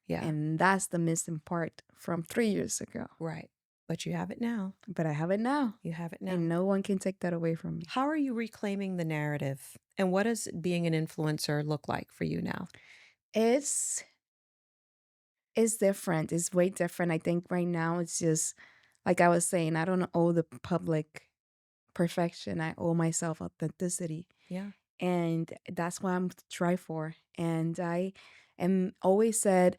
Yeah. And that's the missing part from 3 years ago. Right. But you have it now. But I have it now, You have it and now. no one can take that away from me. How are you reclaiming the narrative? And what does being an influencer look like for you now? It's it's different. It's way different. I think right now it's just like I was saying, I don't owe the public perfection. I owe myself authenticity. Yeah. And that's what I'm try for. And I am always said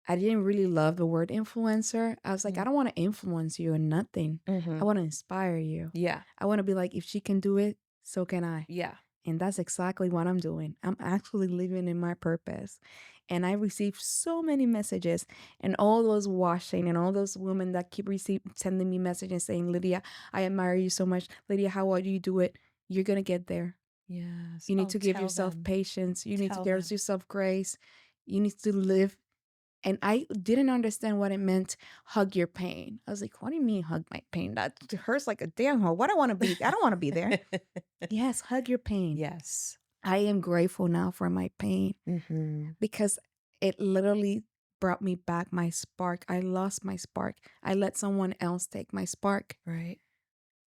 I didn't really love the word influencer. I was like, I don't want to influence you in nothing. Mm-hmm. I want to inspire you. Yeah. I want to be like, if she can do it, so can I. Yeah. And that's exactly what I'm doing. I'm actually living in my purpose. And I received so many messages and all those washing and all those women that keep sending me messages saying, Lydia, I admire you so much. Lydia, how would you do it? You're going to get there. Yes. You need Oh, to give tell yourself them. patience. You need to Tell give them. yourself grace. You need to live. And I didn't understand what it meant, hug your pain. I was like, what do you mean hug my pain? That hurts like a damn hole. What I want to be, I don't want to be there. Yes, hug your pain. Yes. I am grateful now for my pain Mm-hmm. because it literally brought me back my spark. I lost my spark. I let someone else take my spark. Right.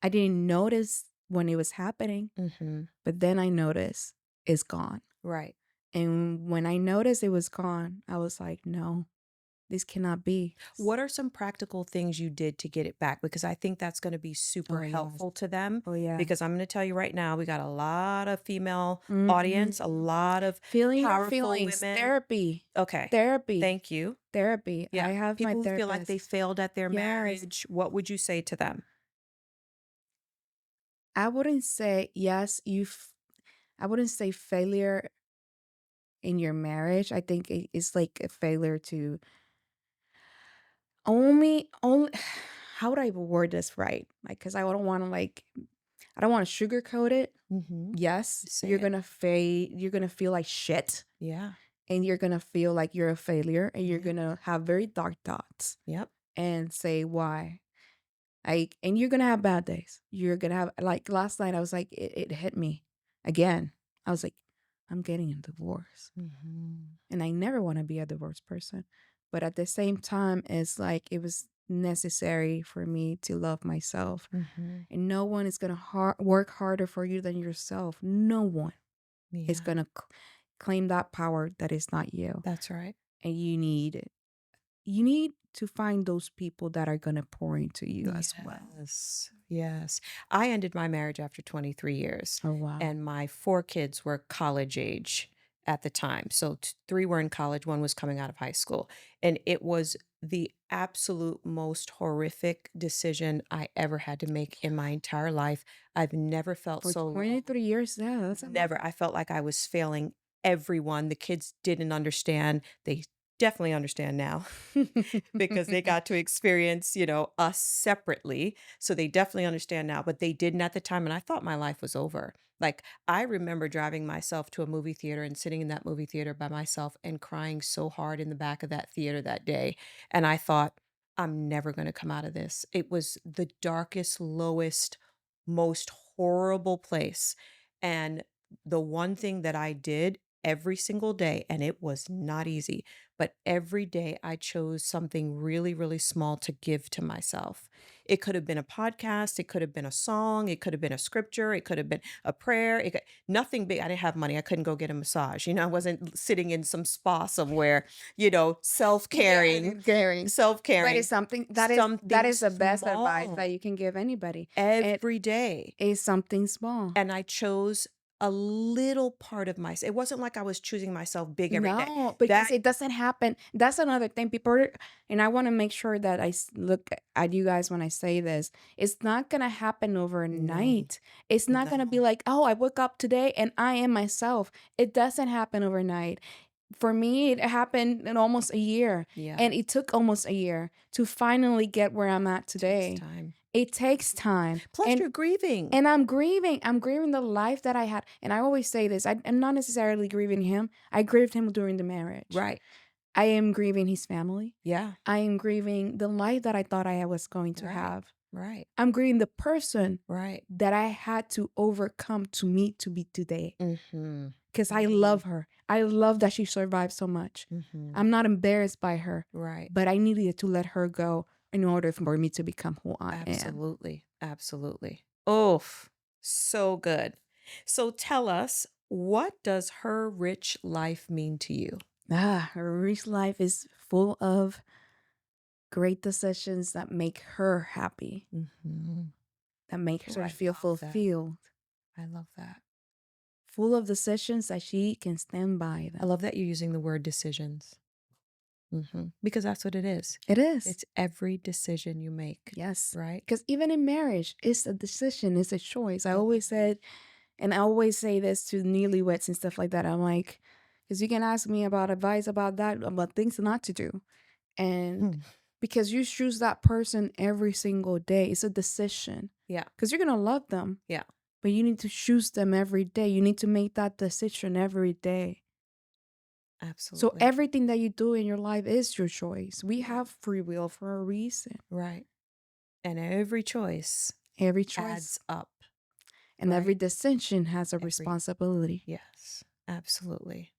I didn't notice when it was happening, Mm-hmm. but then I noticed it's gone. Right. And when I noticed it was gone, I was like, no, this cannot be. What are some practical things you did to get it back? Because I think that's going to be super Oh, yes. helpful to them. Oh, yeah. Because I'm going to tell you right now, we got a lot of female audience, a Mhm. lot of Feeling your powerful feelings. women. Therapy. Okay. Therapy. Thank you. Therapy. I Yeah. have my People who feel like they therapist. failed at their Yes. marriage, what would you say to them? I wouldn't say yes, I wouldn't say failure in your marriage. I think it's like a failure to only how would I word this right? Like, cause I don't want to like, I don't want to sugarcoat it. Mm-hmm. Yes, Say it. you're gonna feel like shit, Yeah. and you're gonna feel like you're a failure, and you're Yeah. gonna have very dark thoughts Yep. and say why. Like, and you're gonna have bad days. You're gonna have like last night. I was like, it hit me again. I was like, I'm getting a divorce, Mm-hmm. and I never want to be a divorced person. But at the same time, it's like it was necessary for me to love myself, Mm-hmm. and no one is gonna work harder for you than yourself. No one is Yeah. gonna claim that power that is not you. That's right. and you need to find those people that are gonna pour into you as well. Yes, yes. I ended my marriage after 23 years, Oh, wow. and my 4 kids were college age at the time. So 3 were in college, 1 was coming out of high school, and it was the absolute most horrific decision I ever had to make in my entire life. I've never felt For so 23 years, yeah, that's a never. I felt like I was failing everyone. The kids didn't understand. They definitely understand now because they got to experience, us separately. So they definitely understand now, but they didn't at the time. And I thought my life was over. Like, I remember driving myself to a movie theater and sitting in that movie theater by myself and crying so hard in the back of that theater that day. And I thought, I'm never going to come out of this. It was the darkest, lowest, most horrible place. And the one thing that I did every single day, and it was not easy, but every day I chose something really, really small to give to myself. It could have been a podcast, it could have been a song, it could have been a scripture, it could have been a prayer, nothing big. I didn't have money. I couldn't go get a massage. I wasn't sitting in some spa somewhere, Yeah, self-caring, caring. But self-caring, it's something that something is the best advice small that you can give anybody. It every day. is something small. And I chose a little part of myself. It wasn't like I was choosing myself big every day. No, because That it doesn't happen. That's another thing. And I want to make sure that look at you guys when I say this. It's not going to happen no, overnight. It's not going to be no. like, oh, I woke up today and I am myself. It doesn't happen overnight. For me, it happened in almost a year. Yeah, And it took almost a year to finally get where I'm at takes today. time. It takes time. Plus, And you're grieving. and I'm grieving. I'm grieving the life that I had. And I always say this. I'm not necessarily grieving him. I grieved him during the marriage. Right. I am grieving his family. Yeah. I am grieving the life that I thought I was going to Right. have. Right. I'm grieving the person Right. that I had to overcome to meet to be today. Mm-hmm. Because I love her. I love that she survived so much. Mm-hmm. I'm not embarrassed by her. Right. But I needed to let her go in order for me to become who I am. Absolutely. Absolutely. Oh, so good. So tell us, what does her rich life mean to you? Her rich life is full of great decisions that make her happy, Mm-hmm. that makes Oh, her I feel love that. fulfilled, I love that. full of decisions that she can stand by I them. love that you're using the word decisions. Because that's what it is. It is. It's every decision you make. Yes. Right? Because even in marriage, it's a decision, it's a choice. I always said, and I always say this to newlyweds and stuff like that. I'm like, because you can ask me about advice about that, about things not to do. And because you choose that person every single day, it's a decision. Yeah. Because you're going to love them. Yeah. But you need to choose them every day. You need to make that decision every day. So Absolutely. everything that you do in your life is your choice. We have free will for a reason. Right. And every choice Every choice. adds up. And right? every decision has a responsibility. Yes. Absolutely.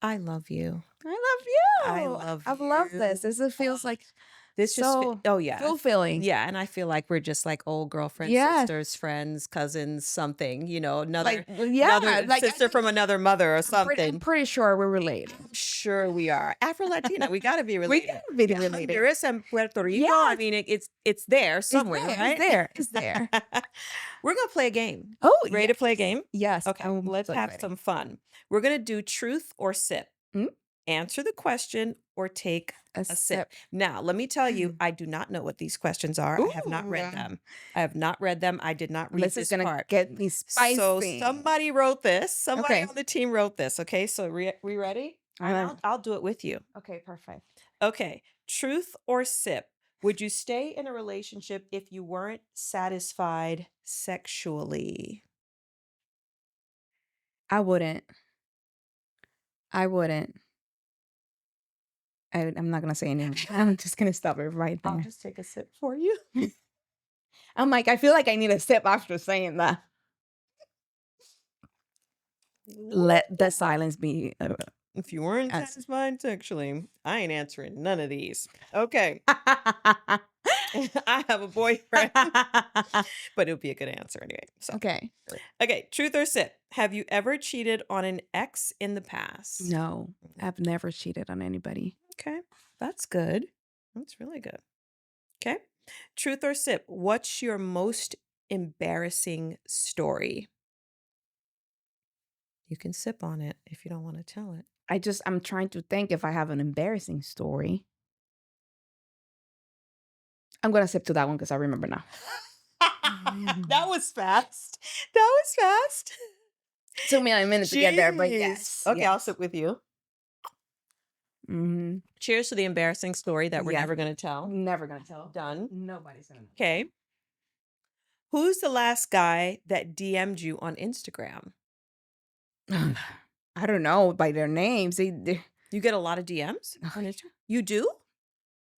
I love you. I love you. I love I've loved this. you. This feels like This so oh yeah. fulfilling. Yeah, and I feel like we're just like old girlfriends, Yes. sisters, friends, cousins, something, another yeah, another like, sister from another mother or I'm something. pretty sure we're related. Sure we are. Afro-Latina, we got to be We related. gotta be related. Honduras and Puerto Rico. Yes. I mean, it's there somewhere, right? It's there. We're going to play a game. Oh, Ready to play a game? yes. Okay, I'm let's so have ready. some fun. We're going to do truth or sip. Mm. Answer the question or take A a sip. sip. Now, let me tell you, I do not know what these questions are. I have not read Ooh. them. I have not read them. I did not read This this is gonna part. get me spicy. So somebody wrote this. Somebody Okay. on the team wrote this. Okay, so we ready? I'll do it with you. Okay, perfect. Okay, truth or sip? Would you stay in a relationship if you weren't satisfied sexually? I wouldn't. I'm not gonna say anything. I'm just gonna stop it right I'll there. just take a sip for you. I'm like, I feel like I need a sip after saying that. Let the silence be. If you weren't Yes. satisfied sexually, I ain't answering none of these. Okay. I have a boyfriend, but it would be a good answer anyway. So, Okay. okay, truth or sip? Have you ever cheated on an ex in the past? No, I've never cheated on anybody. Okay, that's good. That's really good. Okay, truth or sip? What's your most embarrassing story? You can sip on it if you don't want to tell it. I'm trying to think if I have an embarrassing story. I'm gonna sip to that one because I remember now. That was fast. That was fast. Took me a minute to get there, but Jeez. yes, Okay, I'll yes. sit with you. Mhm. Cheers to the embarrassing story that we're Yes. never going to tell. Never gonna tell. Done. Nobody's gonna know. Okay. Who's the last guy that DM'd you on Instagram? I don't know by their names. They You get a lot of DMs on Instagram? You do?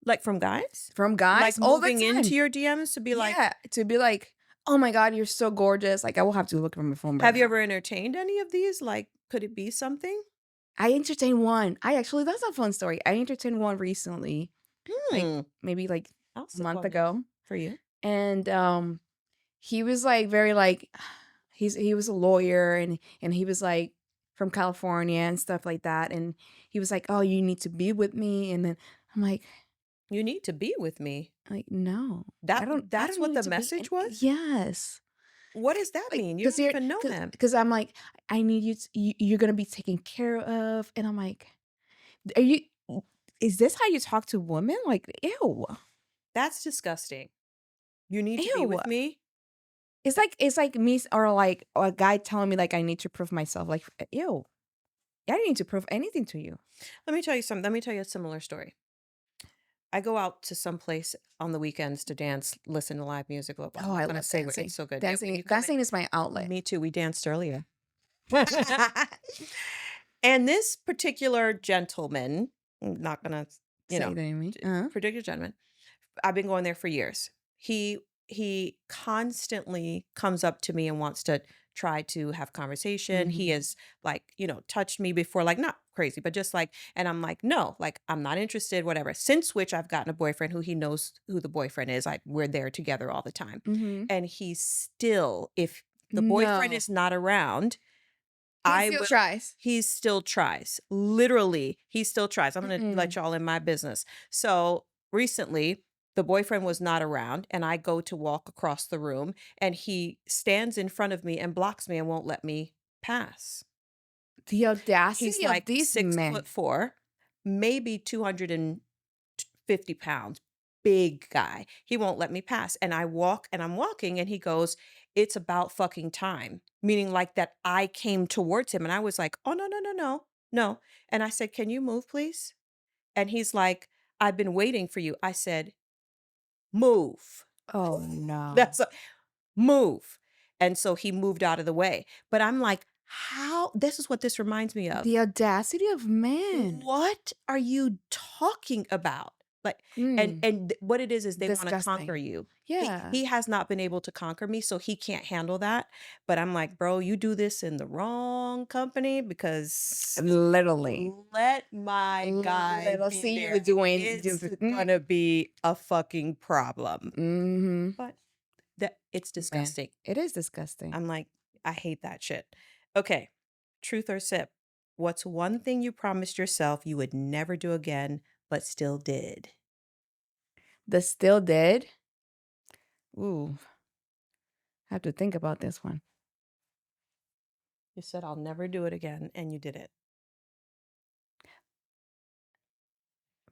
Like from guys? from guys Like all the moving into time. your DMs to be like, Yeah, to be like, "Oh my god, you're so gorgeous." Like, I will have to look from my phone right have you now. ever entertained any of these? Like, could it be something? I entertained one. I actually that's a fun story. I entertained one recently, like, Hmm. maybe, like, I'll a sip month on this ago, for you. and, he was, like, very, like he was a lawyer, and he was, like, from California and stuff like that, and he was like, "Oh, you need to be with me," and then I'm You need to be with me. "No. I That's don't what need the to be in." message was? Yes. What does that Like, mean? You cause don't you're, even know cause, him. cause I'm like, "I need you to you're gonna be taken care of," and I'm like, "Are you is this how you talk to women? Like, ew, That's disgusting. You need to be ew." with me? It's like me or like a guy telling me like I need to prove myself. Like, ew. I don't need to prove anything to you. Let me tell you something. Let me tell you a similar story. I go out to some place on the weekends to dance, listen to live music, blah, blah. Oh, I'm I not gonna love say where it's dancing. so good. Yeah, when Dancing you come in. dancing is my outlet. Me too. We danced earlier. And this particular gentleman, I'm not gonna, you Say know, that to me. Uh-huh. particular gentleman, I've been going there for years. He constantly comes up to me and wants to try to have conversation. He Mhm. has like, touched me before, like not crazy, but just like, and I'm like, no, like I'm not interested, whatever. Since which I've gotten a boyfriend who he knows who the boyfriend is. Like we're there together all the time. Mhm. And he's still, if the boyfriend No. is not around, He I still will. tries. He still tries. Literally, he still tries. I'm going to let Mm-mm. y'all in my business. So recently, the boyfriend was not around, and I go to walk across the room, and he stands in front of me and blocks me and won't let me pass. The He's audacity of like these men. 6'4", maybe 250 pounds, big guy. He won't let me pass. And I walk and I'm walking and he goes, "It's about fucking time." Meaning like that I came towards him and I was like, "Oh, no, no, no, no, no." And I said, "Can you move, please?" And he's like, "I've been waiting for you." I said, "Move." Oh, no. That's move. And so he moved out of the way. But I'm like, how? This is what this reminds me The of. audacity of men. What are you talking about? Like, and Mm, and what it is they want to conquer disgusting. you. Yeah. He has not been able to conquer me, so he can't handle that. But I'm like, bro, you do this in the wrong company because Literally. let my guy Little be see you there. doing It's gonna be a fucking problem. mhm. But it's Man, disgusting. it is disgusting. I'm like, I hate that shit. Okay. Truth or sip? What's one thing you promised yourself you would never do again, but still did? The still did? Ooh, I have to think about this one. You said, I'll never do it again, and you did it.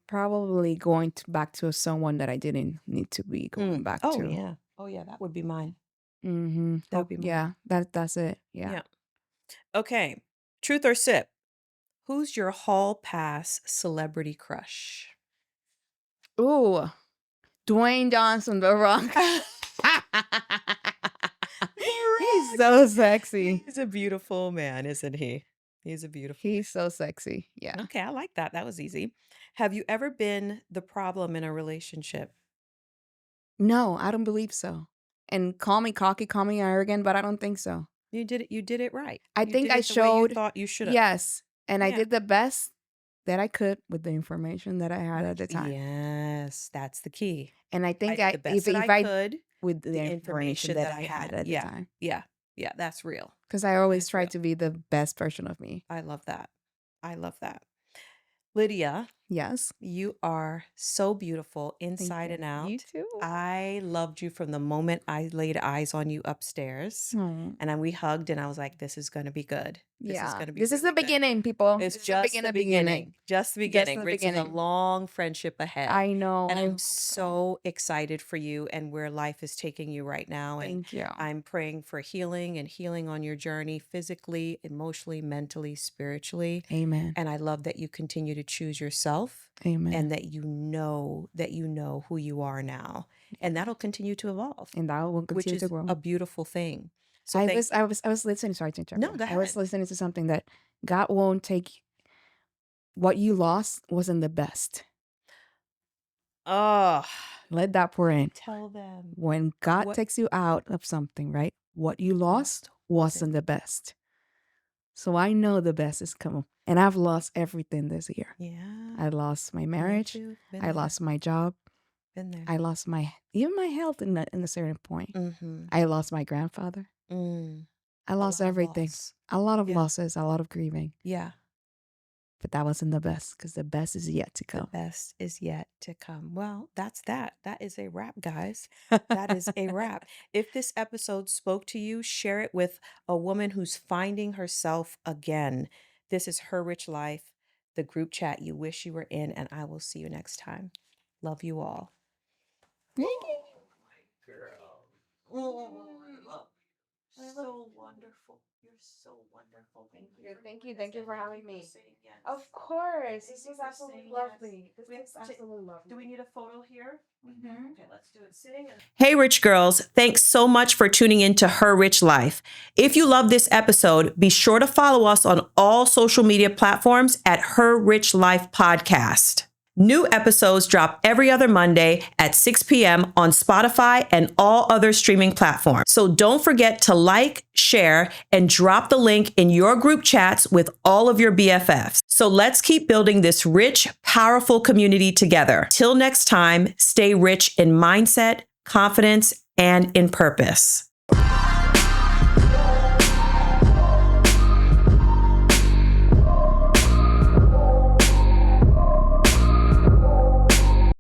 Probably going back to someone that I didn't need to be going back Oh, to. yeah. Oh, yeah. That would be mine. Mhm. That would be mine. Yeah, that's it. Yeah. Yeah. Okay. Truth or sip? Who's your hall pass celebrity crush? Ooh, Dwayne Johnson, The Rock. He's The so Rock. sexy. He's a beautiful man, isn't he? He's a beautiful He's so sexy. Yeah. man. Okay, I like that. That was easy. Have you ever been the problem in a relationship? No, I don't believe so. And call me cocky, call me arrogant, but I don't think so. You did it right. I You think did I it the way you showed thought you should have. yes, and I Yeah. did the best that I could with the information that I had at the time. Yes, that's the key. And I think I did the best that if I I could, with the the information information that that I I had had. at the Yeah, time, yeah, yeah, that's real. because I always That's try real. to be the best version of me. I love that. I love that. Lydia, Yes. you are so beautiful Thank inside you. and You out. too. I loved you from the moment I laid eyes on you upstairs. Oh, And then we hugged, and I was like, this is going to be good. This is yeah. going to be This is the really good. beginning, people. It's This is the just the beginning. beginning. Just the Just beginning. the It's a beginning. long friendship ahead. I know. And I I'm hope so. so excited for you and where life is taking you right now. And Thank you. I'm praying for healing and healing on your journey physically, emotionally, mentally, spiritually. Amen. And I love that you continue to choose yourself Amen. and that you know who you are now. And that'll continue to evolve, And that will which continue to is grow. a beautiful thing. So I thank was I was I was listening. Sorry to interrupt No, you. go I was ahead. listening to something that God won't take what you lost wasn't the best. Oh, Let that pour in. tell them When God what takes you out of something, right? What you lost wasn't. wasn't the best. So I know the best is coming. And I've lost everything this year. Yeah, I lost my me marriage. too. Been I there. lost my job. Been there. I lost even my health in a certain point. Mm-hmm. I lost my grandfather. Mm. I lost lot of everything. loss. A lot of Yeah. losses, a lot of grieving. Yeah, But that wasn't the best because the best is yet to the come. best is yet to come. Well, that's that. That is a wrap, guys. That is a wrap. If this episode spoke to you, share it with a woman who's finding herself again. This is Her Rich Life, the group chat you wish you were in, and I will see you next time. Love you all. Thank you. Girl. Oh, so wonderful. You're so wonderful. Thank you. Thank you. Thank you for having me. Saying yes. Of course. This Thank you was for absolutely saying yes. lovely. This We have was to- absolutely lovely. Do we need a photo here? Mhm. Okay, let's do it sitting. Hey, Rich Girls. Thanks so much for tuning in to Her Rich Life. If you love this episode, be sure to follow us on all social media platforms at Her Rich Life Podcast. New episodes drop every other Monday at 6 p.m. on Spotify and all other streaming platforms. So don't forget to like, share, and drop the link in your group chats with all of your BFFs. So let's keep building this rich, powerful community together. Till next time, stay rich in mindset, confidence, and in purpose.